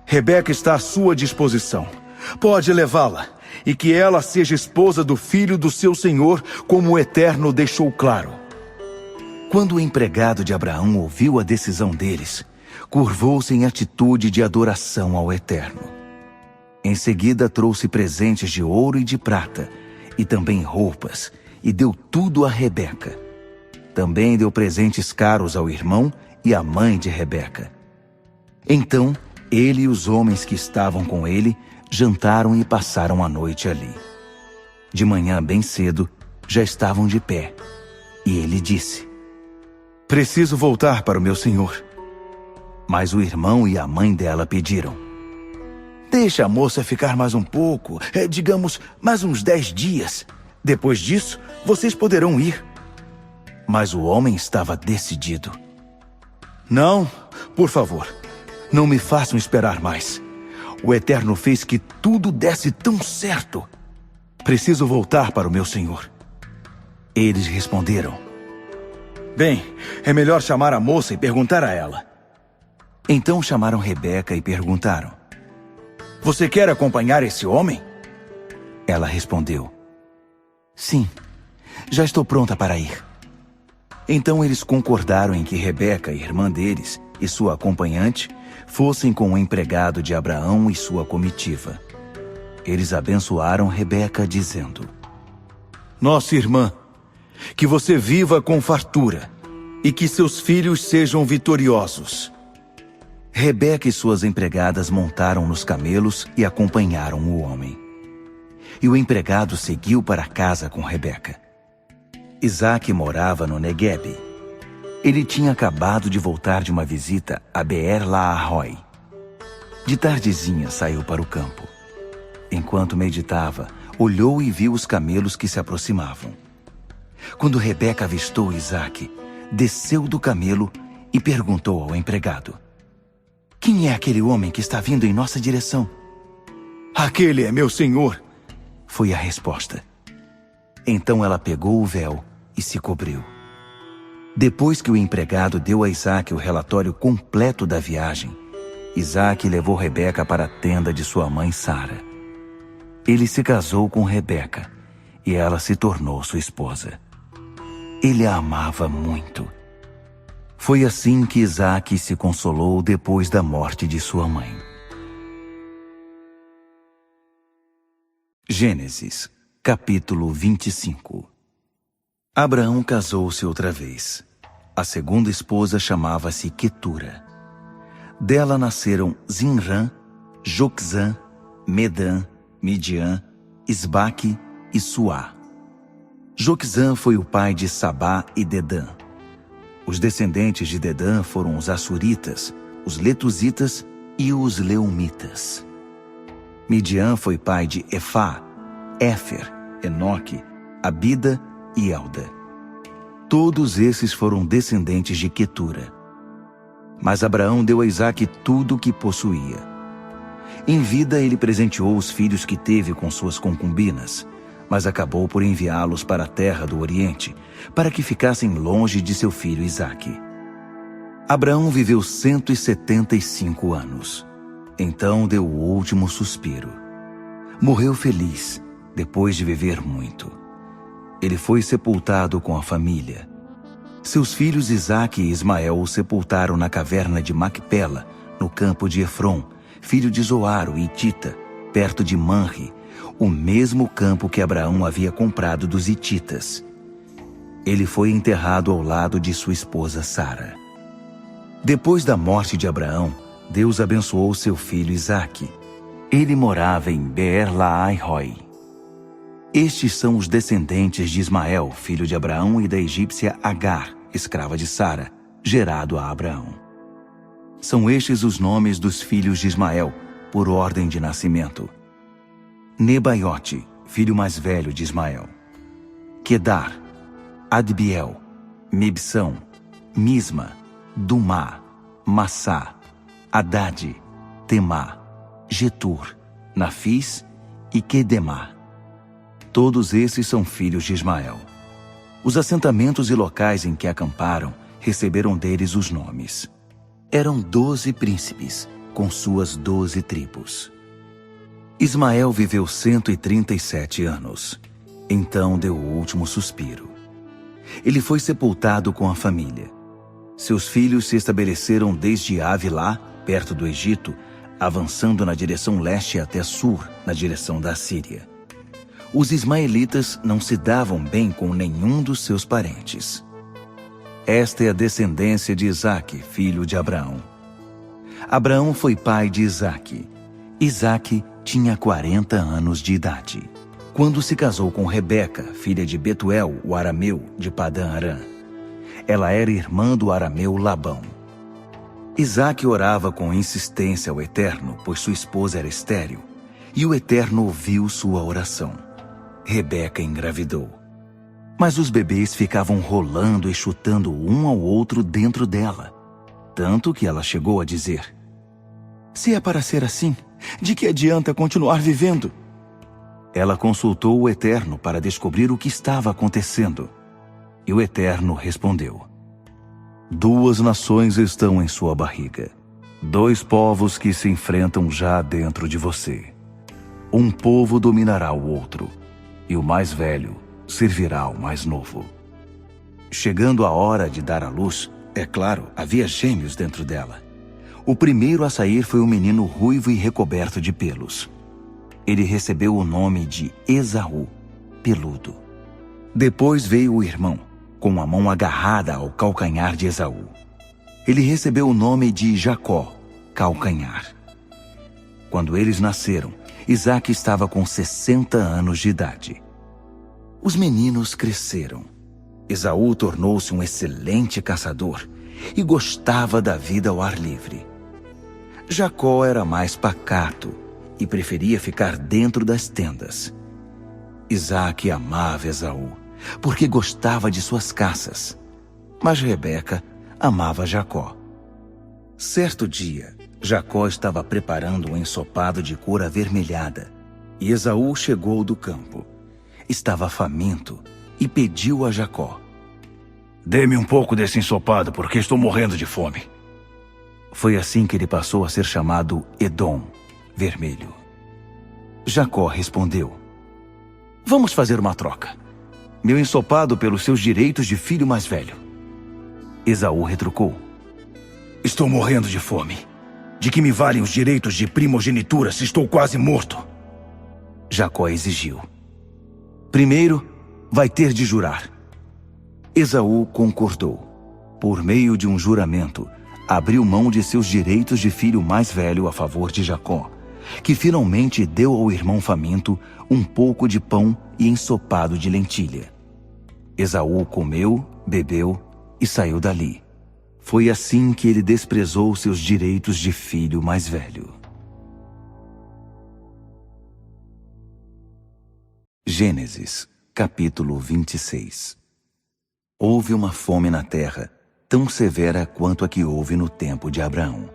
Rebeca está à sua disposição. Pode levá-la, e que ela seja esposa do filho do seu senhor, como o Eterno deixou claro." Quando o empregado de Abraão ouviu a decisão deles, curvou-se em atitude de adoração ao Eterno. Em seguida trouxe presentes de ouro e de prata, e também roupas, e deu tudo a Rebeca. Também deu presentes caros ao irmão e à mãe de Rebeca. Então, ele e os homens que estavam com ele jantaram e passaram a noite ali. De manhã bem cedo, já estavam de pé, e ele disse: "Preciso voltar para o meu senhor." Mas o irmão e a mãe dela pediram: Deixa a moça ficar mais um pouco, digamos, mais uns 10 dias. Depois disso, vocês poderão ir. Mas o homem estava decidido. Não, por favor, não me façam esperar mais. O Eterno fez que tudo desse tão certo. Preciso voltar para o meu senhor. Eles responderam: Bem, é melhor chamar a moça e perguntar a ela. Então chamaram Rebeca e perguntaram: Você quer acompanhar esse homem? Ela respondeu: Sim, já estou pronta para ir. Então eles concordaram em que Rebeca, irmã deles, e sua acompanhante fossem com o empregado de Abraão e sua comitiva. Eles abençoaram Rebeca, dizendo: Nossa irmã, que você viva com fartura e que seus filhos sejam vitoriosos. Rebeca e suas empregadas montaram nos camelos e acompanharam o homem. E o empregado seguiu para casa com Rebeca. Isaque morava no Neguebe. Ele tinha acabado de voltar de uma visita a Beer-la-Arroi. De tardezinha saiu para o campo. Enquanto meditava, olhou e viu os camelos que se aproximavam. Quando Rebeca avistou Isaque, desceu do camelo e perguntou ao empregado: Quem é aquele homem que está vindo em nossa direção? Aquele é meu senhor, foi a resposta. Então ela pegou o véu e se cobriu. Depois que o empregado deu a Isaque o relatório completo da viagem, Isaque levou Rebeca para a tenda de sua mãe Sara. Ele se casou com Rebeca e ela se tornou sua esposa. Ele a amava muito. Foi assim que Isaque se consolou depois da morte de sua mãe. Gênesis, capítulo 25. Abraão casou-se outra vez. A segunda esposa chamava-se Quetura. Dela nasceram Zinrã, Joquzã, Medã, Midian, Isbaque e Suá. Joquzã foi o pai de Sabá e Dedã. Os descendentes de Dedã foram os Assuritas, os Letuzitas e os Leumitas. Midian foi pai de Efá, Éfer, Enoque, Abida e Elda. Todos esses foram descendentes de Quetura. Mas Abraão deu a Isaque tudo o que possuía. Em vida ele presenteou os filhos que teve com suas concubinas, mas acabou por enviá-los para a terra do Oriente, para que ficassem longe de seu filho Isaque. Abraão viveu 175 anos. Então deu o último suspiro. Morreu feliz, depois de viver muito. Ele foi sepultado com a família. Seus filhos Isaque e Ismael o sepultaram na caverna de Macpela, no campo de Efron, filho de Zoar, o Hitita, perto de Manre, o mesmo campo que Abraão havia comprado dos hititas. Ele foi enterrado ao lado de sua esposa Sara. Depois da morte de Abraão, Deus abençoou seu filho Isaque. Ele morava em Beer-la-Arroi. Estes são os descendentes de Ismael, filho de Abraão, e da egípcia Agar, escrava de Sara, gerado a Abraão. São estes os nomes dos filhos de Ismael, por ordem de nascimento: Nebaiote, filho mais velho de Ismael; Quedar, Adbiel, Mibsão, Misma, Dumá, Massá, Haddad, Temá, Getur, Nafis e Quedemá. Todos esses são filhos de Ismael. Os assentamentos e locais em que acamparam receberam deles os nomes. Eram 12 príncipes, com suas 12 tribos. Ismael viveu 137 anos. Então deu o último suspiro. Ele foi sepultado com a família. Seus filhos se estabeleceram desde Avilá, perto do Egito, avançando na direção leste até Sur, na direção da Síria. Os ismaelitas não se davam bem com nenhum dos seus parentes. Esta é a descendência de Isaque, filho de Abraão. Abraão foi pai de Isaque. Isaque tinha 40 anos de idade, quando se casou com Rebeca, filha de Betuel, o arameu, de Padã Arã. Ela era irmã do arameu Labão. Isaque orava com insistência ao Eterno, pois sua esposa era estéril, e o Eterno ouviu sua oração. Rebeca engravidou. Mas os bebês ficavam rolando e chutando um ao outro dentro dela, tanto que ela chegou a dizer: Se é para ser assim, de que adianta continuar vivendo? Ela consultou o Eterno para descobrir o que estava acontecendo. E o Eterno respondeu: 2 nações estão em sua barriga. 2 povos que se enfrentam já dentro de você. Um povo dominará o outro, e o mais velho servirá ao mais novo. Chegando a hora de dar à luz, é claro, havia gêmeos dentro dela. O primeiro a sair foi um menino ruivo e recoberto de pelos. Ele recebeu o nome de Esaú, peludo. Depois veio o irmão, com a mão agarrada ao calcanhar de Esaú. Ele recebeu o nome de Jacó, calcanhar. Quando eles nasceram, Isaque estava com 60 anos de idade. Os meninos cresceram. Esaú tornou-se um excelente caçador e gostava da vida ao ar livre. Jacó era mais pacato e preferia ficar dentro das tendas. Isaque amava Esaú, porque gostava de suas caças. Mas Rebeca amava Jacó. Certo dia, Jacó estava preparando um ensopado de cor avermelhada, e Esaú chegou do campo. Estava faminto e pediu a Jacó: Dê-me um pouco desse ensopado, porque estou morrendo de fome. Foi assim que ele passou a ser chamado Edom, vermelho. Jacó respondeu: Vamos fazer uma troca. Meu ensopado pelos seus direitos de filho mais velho. Esaú retrucou: Estou morrendo de fome. De que me valem os direitos de primogenitura se estou quase morto? Jacó exigiu: Primeiro, vai ter de jurar. Esaú concordou. Por meio de um juramento, abriu mão de seus direitos de filho mais velho a favor de Jacó, que finalmente deu ao irmão faminto um pouco de pão e ensopado de lentilha. Esaú comeu, bebeu e saiu dali. Foi assim que ele desprezou seus direitos de filho mais velho. Gênesis, capítulo 26. Houve uma fome na terra, tão severa quanto a que houve no tempo de Abraão.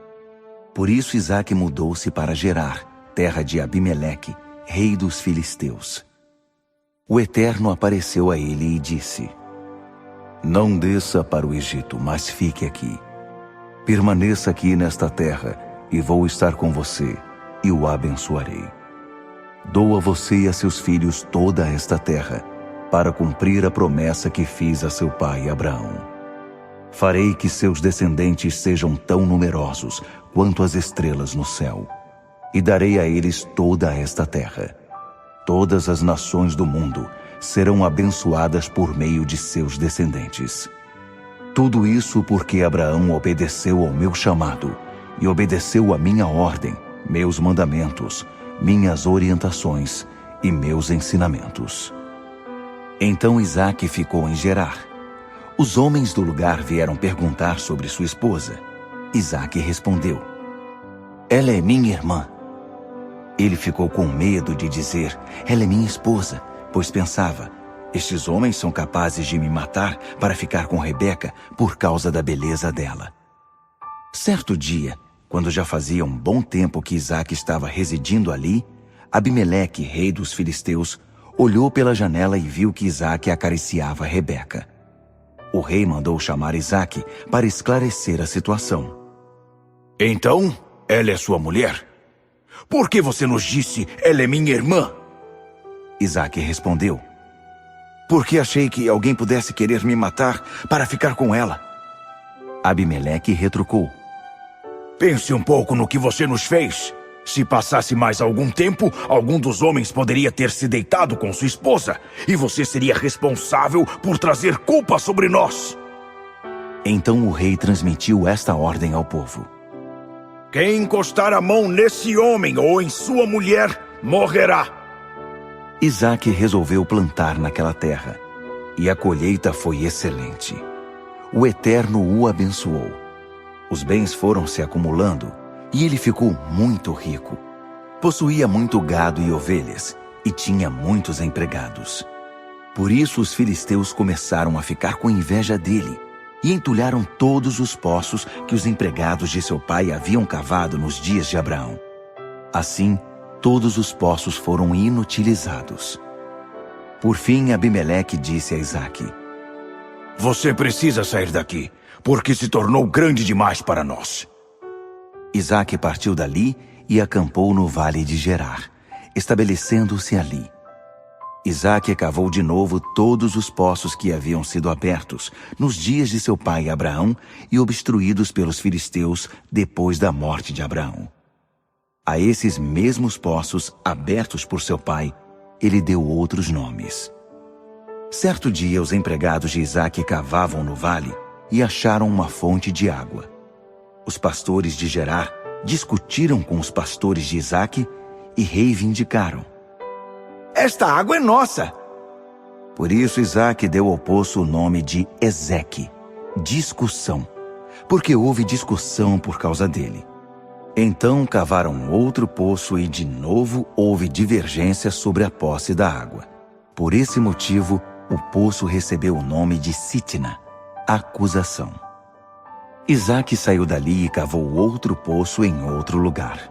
Por isso Isaque mudou-se para Gerar, terra de Abimeleque, rei dos filisteus. O Eterno apareceu a ele e disse: Não desça para o Egito, mas fique aqui. Permaneça aqui nesta terra, e vou estar com você, e o abençoarei. Dou a você e a seus filhos toda esta terra, para cumprir a promessa que fiz a seu pai Abraão. Farei que seus descendentes sejam tão numerosos quanto as estrelas no céu, e darei a eles toda esta terra. Todas as nações do mundo serão abençoadas por meio de seus descendentes. Tudo isso porque Abraão obedeceu ao meu chamado e obedeceu à minha ordem, meus mandamentos, minhas orientações e meus ensinamentos. Então Isaque ficou em Gerar. Os homens do lugar vieram perguntar sobre sua esposa. Isaque respondeu: Ela é minha irmã. Ele ficou com medo de dizer: Ela é minha esposa, pois pensava: Estes homens são capazes de me matar para ficar com Rebeca por causa da beleza dela. Certo dia, quando já fazia um bom tempo que Isaque estava residindo ali, Abimeleque, rei dos filisteus, olhou pela janela e viu que Isaque acariciava Rebeca. O rei mandou chamar Isaque para esclarecer a situação. Então, ela é sua mulher? Por que você nos disse, ela é minha irmã? Isaque respondeu: Porque achei que alguém pudesse querer me matar para ficar com ela. Abimeleque retrucou: Pense um pouco no que você nos fez. Se passasse mais algum tempo, algum dos homens poderia ter se deitado com sua esposa, e você seria responsável por trazer culpa sobre nós. Então o rei transmitiu esta ordem ao povo: Quem encostar a mão nesse homem ou em sua mulher, morrerá. Isaque resolveu plantar naquela terra, e a colheita foi excelente. O Eterno o abençoou. Os bens foram se acumulando e ele ficou muito rico. Possuía muito gado e ovelhas e tinha muitos empregados. Por isso os filisteus começaram a ficar com inveja dele e entulharam todos os poços que os empregados de seu pai haviam cavado nos dias de Abraão. Assim, todos os poços foram inutilizados. Por fim, Abimeleque disse a Isaque: Você precisa sair daqui, porque se tornou grande demais para nós. Isaque partiu dali e acampou no vale de Gerar, estabelecendo-se ali. Isaque cavou de novo todos os poços que haviam sido abertos nos dias de seu pai Abraão e obstruídos pelos filisteus depois da morte de Abraão. A esses mesmos poços, abertos por seu pai, ele deu outros nomes. Certo dia, os empregados de Isaque cavavam no vale e acharam uma fonte de água. Os pastores de Gerar discutiram com os pastores de Isaque e reivindicaram: Esta água é nossa! Por isso Isaque deu ao poço o nome de Ezeque, discussão, porque houve discussão por causa dele. Então cavaram outro poço e de novo houve divergência sobre a posse da água. Por esse motivo, o poço recebeu o nome de Sitna, acusação. Isaque saiu dali e cavou outro poço em outro lugar.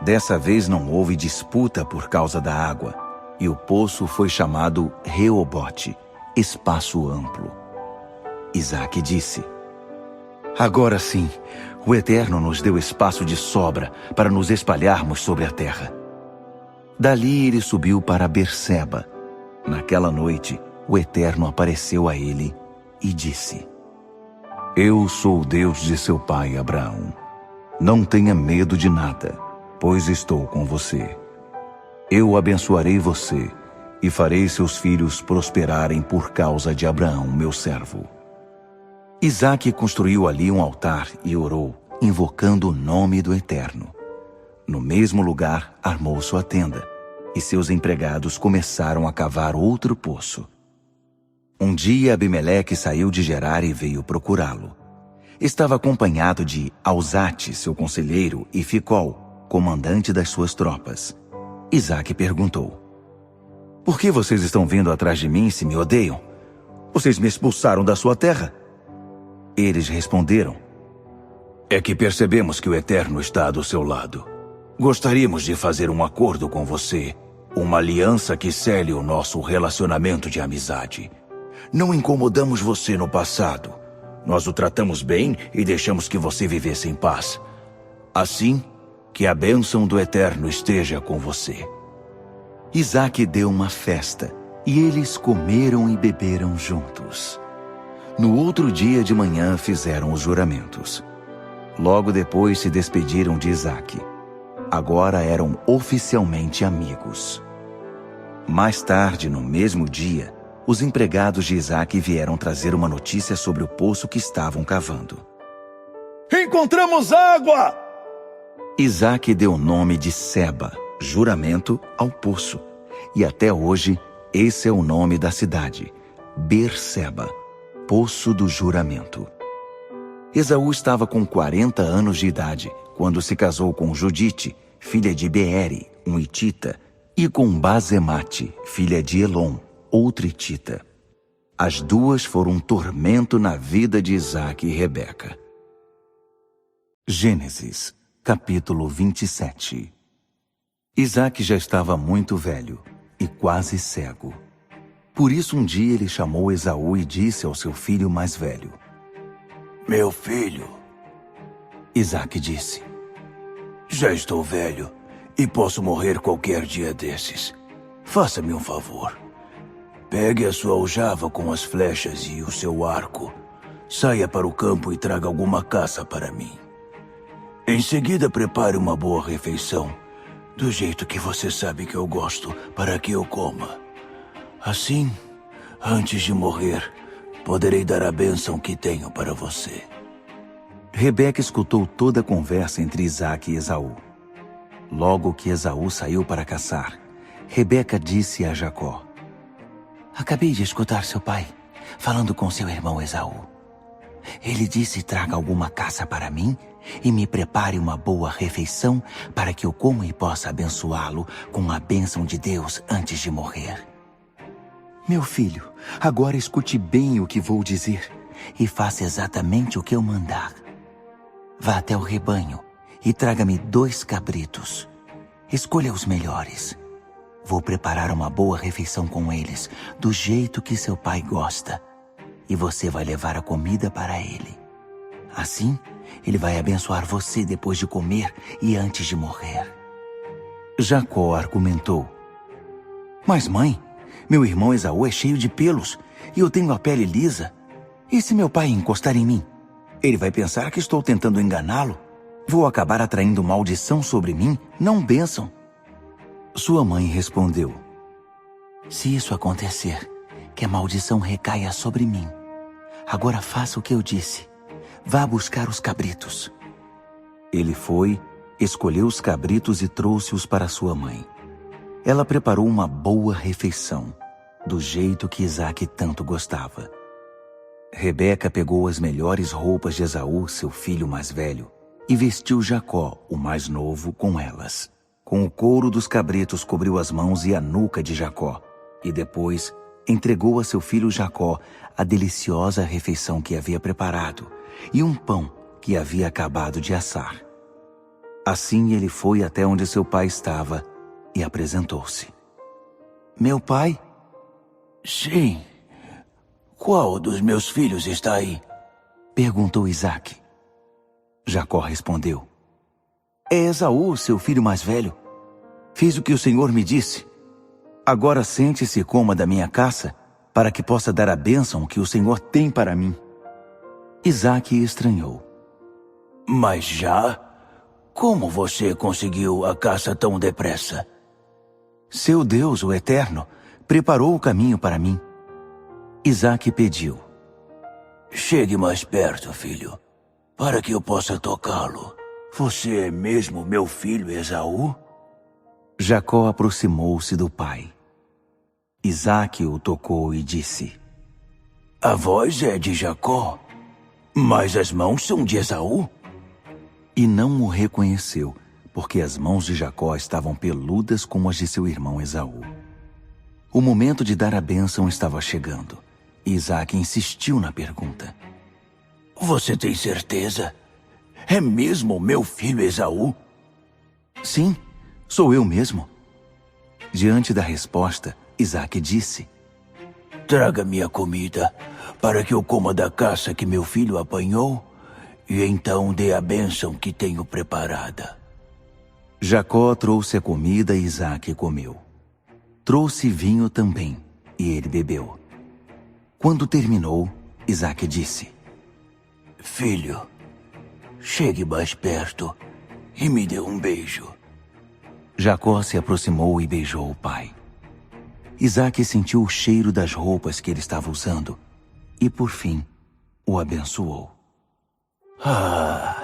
Dessa vez não houve disputa por causa da água, e o poço foi chamado Reobote, espaço amplo. Isaque disse: Agora sim, o Eterno nos deu espaço de sobra para nos espalharmos sobre a terra. Dali ele subiu para Berseba. Naquela noite, o Eterno apareceu a ele e disse: Eu sou o Deus de seu pai Abraão. Não tenha medo de nada, pois estou com você. Eu abençoarei você e farei seus filhos prosperarem por causa de Abraão, meu servo. Isaque construiu ali um altar e orou, invocando o nome do Eterno. No mesmo lugar, armou sua tenda, e seus empregados começaram a cavar outro poço. Um dia, Abimeleque saiu de Gerar e veio procurá-lo. Estava acompanhado de Alzate, seu conselheiro, e Ficol, comandante das suas tropas. Isaque perguntou: Por que vocês estão vindo atrás de mim se me odeiam? Vocês me expulsaram da sua terra? Eles responderam: É que percebemos que o Eterno está do seu lado. Gostaríamos de fazer um acordo com você, uma aliança que cele o nosso relacionamento de amizade. Não incomodamos você no passado. Nós o tratamos bem e deixamos que você vivesse em paz. Assim, que a bênção do Eterno esteja com você. Isaque deu uma festa, e eles comeram e beberam juntos. No outro dia de manhã fizeram os juramentos. Logo depois se despediram de Isaque. Agora eram oficialmente amigos. Mais tarde, no mesmo dia, os empregados de Isaque vieram trazer uma notícia sobre o poço que estavam cavando. Encontramos água! Isaque deu o nome de Seba, juramento, ao poço. E até hoje, esse é o nome da cidade, Berseba, poço do juramento. Esaú estava com 40 anos de idade, quando se casou com Judite, filha de Beere, um hitita, e com Basemate, filha de Elom, outro hitita. As duas foram um tormento na vida de Isaque e Rebeca. Gênesis, capítulo 27. Isaque já estava muito velho e quase cego. Por isso um dia ele chamou Esaú e disse ao seu filho mais velho: Meu filho. Isaque disse: Já estou velho e posso morrer qualquer dia desses. Faça-me um favor. Pegue a sua aljava com as flechas e o seu arco. Saia para o campo e traga alguma caça para mim. Em seguida, prepare uma boa refeição, do jeito que você sabe que eu gosto, para que eu coma. Assim, antes de morrer, poderei dar a bênção que tenho para você. Rebeca escutou toda a conversa entre Isaque e Esaú. Logo que Esaú saiu para caçar, Rebeca disse a Jacó: Acabei de escutar seu pai falando com seu irmão Esaú. Ele disse: traga alguma caça para mim e me prepare uma boa refeição para que eu coma e possa abençoá-lo com a bênção de Deus antes de morrer. Meu filho, agora escute bem o que vou dizer e faça exatamente o que eu mandar. Vá até o rebanho e traga-me 2 cabritos. Escolha os melhores. Vou preparar uma boa refeição com eles, do jeito que seu pai gosta. E você vai levar a comida para ele. Assim, ele vai abençoar você depois de comer e antes de morrer. Jacó argumentou: Mas mãe, meu irmão Esaú é cheio de pelos e eu tenho a pele lisa. E se meu pai encostar em mim? Ele vai pensar que estou tentando enganá-lo. Vou acabar atraindo maldição sobre mim, não bênção. Sua mãe respondeu: Se isso acontecer, que a maldição recaia sobre mim. Agora faça o que eu disse. Vá buscar os cabritos. Ele foi, escolheu os cabritos e trouxe-os para sua mãe. Ela preparou uma boa refeição, do jeito que Isaque tanto gostava. Rebeca pegou as melhores roupas de Esaú, seu filho mais velho, e vestiu Jacó, o mais novo, com elas. Com o couro dos cabritos cobriu as mãos e a nuca de Jacó, e depois entregou a seu filho Jacó a deliciosa refeição que havia preparado e um pão que havia acabado de assar. Assim ele foi até onde seu pai estava e apresentou-se. Meu pai? Sim. Qual dos meus filhos está aí? Perguntou Isaque. Jacó respondeu: É Esaú, seu filho mais velho. Fiz o que o Senhor me disse. Agora sente-se e coma da minha caça, para que possa dar a bênção que o Senhor tem para mim. Isaque estranhou. Mas já? Como você conseguiu a caça tão depressa? Seu Deus, o Eterno, preparou o caminho para mim. Isaque pediu: Chegue mais perto, filho, para que eu possa tocá-lo. Você é mesmo meu filho Esaú? Jacó aproximou-se do pai. Isaque o tocou e disse: A voz é de Jacó, mas as mãos são de Esaú? E não o reconheceu, porque as mãos de Jacó estavam peludas como as de seu irmão Esaú. O momento de dar a bênção estava chegando. E Isaque insistiu na pergunta: Você tem certeza? É mesmo meu filho Esaú? Sim, sou eu mesmo. Diante da resposta, Isaque disse: Traga-me a comida, para que eu coma da caça que meu filho apanhou, e então dê a bênção que tenho preparada. Jacó trouxe a comida e Isaque comeu. Trouxe vinho também, e ele bebeu. Quando terminou, Isaque disse: Filho, chegue mais perto e me dê um beijo. Jacó se aproximou e beijou o pai. Isaque sentiu o cheiro das roupas que ele estava usando e, por fim, o abençoou. Ah,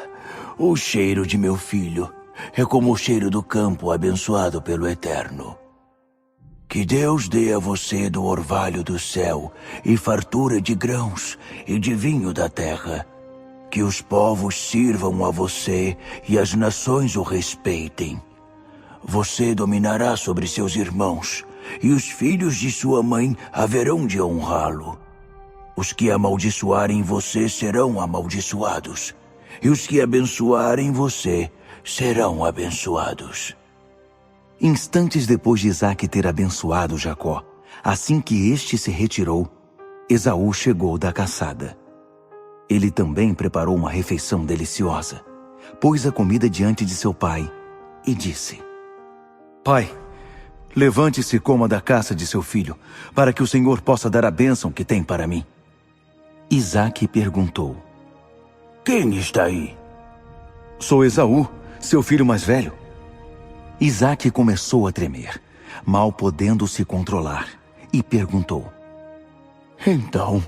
o cheiro de meu filho é como o cheiro do campo abençoado pelo Eterno. Que Deus dê a você do orvalho do céu e fartura de grãos e de vinho da terra. Que os povos sirvam a você e as nações o respeitem. Você dominará sobre seus irmãos, e os filhos de sua mãe haverão de honrá-lo. Os que amaldiçoarem você serão amaldiçoados, e os que abençoarem você serão abençoados. Instantes depois de Isaque ter abençoado Jacó, assim que este se retirou, Esaú chegou da caçada. Ele também preparou uma refeição deliciosa, pôs a comida diante de seu pai e disse: Pai, levante-se e coma da caça de seu filho, para que o Senhor possa dar a bênção que tem para mim. Isaque perguntou: Quem está aí? Sou Esaú, seu filho mais velho. Isaque começou a tremer, mal podendo se controlar, e perguntou: Então,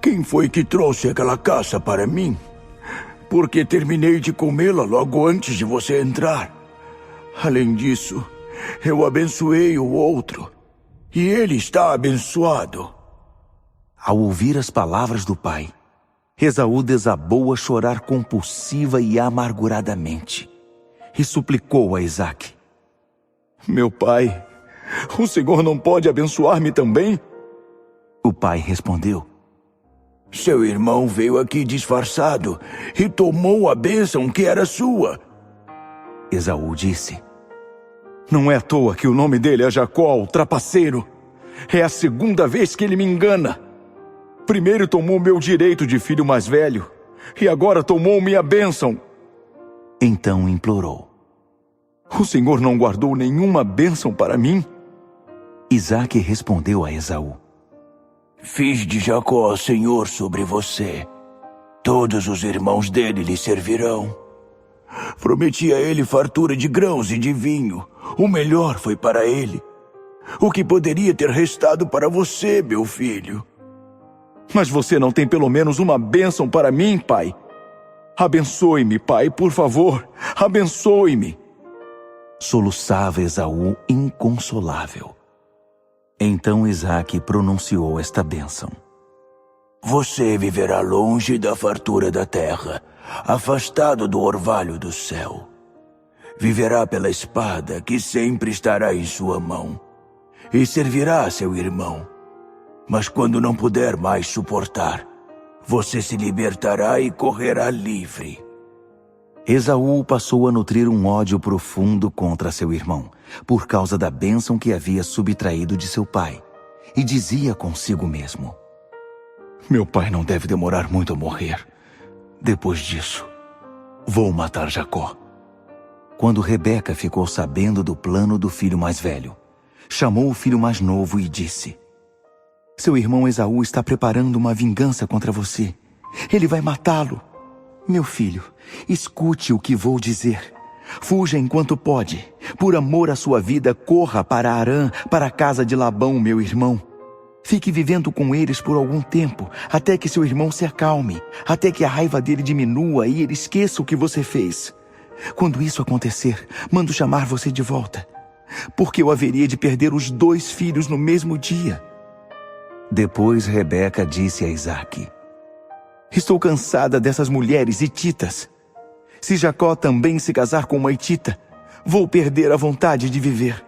quem foi que trouxe aquela caça para mim? Porque terminei de comê-la logo antes de você entrar. Além disso, eu abençoei o outro, e ele está abençoado. Ao ouvir as palavras do pai, Esaú desabou a chorar compulsiva e amarguradamente, e suplicou a Isaque: Meu pai, o Senhor não pode abençoar-me também? O pai respondeu: Seu irmão veio aqui disfarçado e tomou a bênção que era sua. Esaú disse: Não é à toa que o nome dele é Jacó, o trapaceiro. É a segunda vez que ele me engana. Primeiro tomou meu direito de filho mais velho, e agora tomou minha bênção. Então implorou: O Senhor não guardou nenhuma bênção para mim? Isaque respondeu a Esaú: Fiz de Jacó senhor sobre você. Todos os irmãos dele lhe servirão. Prometi a ele fartura de grãos e de vinho. O melhor foi para ele. O que poderia ter restado para você, meu filho? Mas você não tem pelo menos uma bênção para mim, pai? Abençoe-me, pai, por favor. Abençoe-me. Soluçava Esaú inconsolável. Então Isaque pronunciou esta bênção: Você viverá longe da fartura da terra, afastado do orvalho do céu. Viverá pela espada que sempre estará em sua mão, e servirá a seu irmão. Mas quando não puder mais suportar, você se libertará e correrá livre. Esaú passou a nutrir um ódio profundo contra seu irmão, por causa da bênção que havia subtraído de seu pai, e dizia consigo mesmo: Meu pai não deve demorar muito a morrer. Depois disso, vou matar Jacó. Quando Rebeca ficou sabendo do plano do filho mais velho, chamou o filho mais novo e disse: Seu irmão Esaú está preparando uma vingança contra você. Ele vai matá-lo. Meu filho, escute o que vou dizer. Fuja enquanto pode. Por amor à sua vida, corra para Harã, para a casa de Labão, meu irmão. Fique vivendo com eles por algum tempo, até que seu irmão se acalme, até que a raiva dele diminua e ele esqueça o que você fez. Quando isso acontecer, mando chamar você de volta, porque eu haveria de perder os 2 filhos no mesmo dia. Depois Rebeca disse a Isaque: Estou cansada dessas mulheres hititas. Se Jacó também se casar com uma hitita, vou perder a vontade de viver.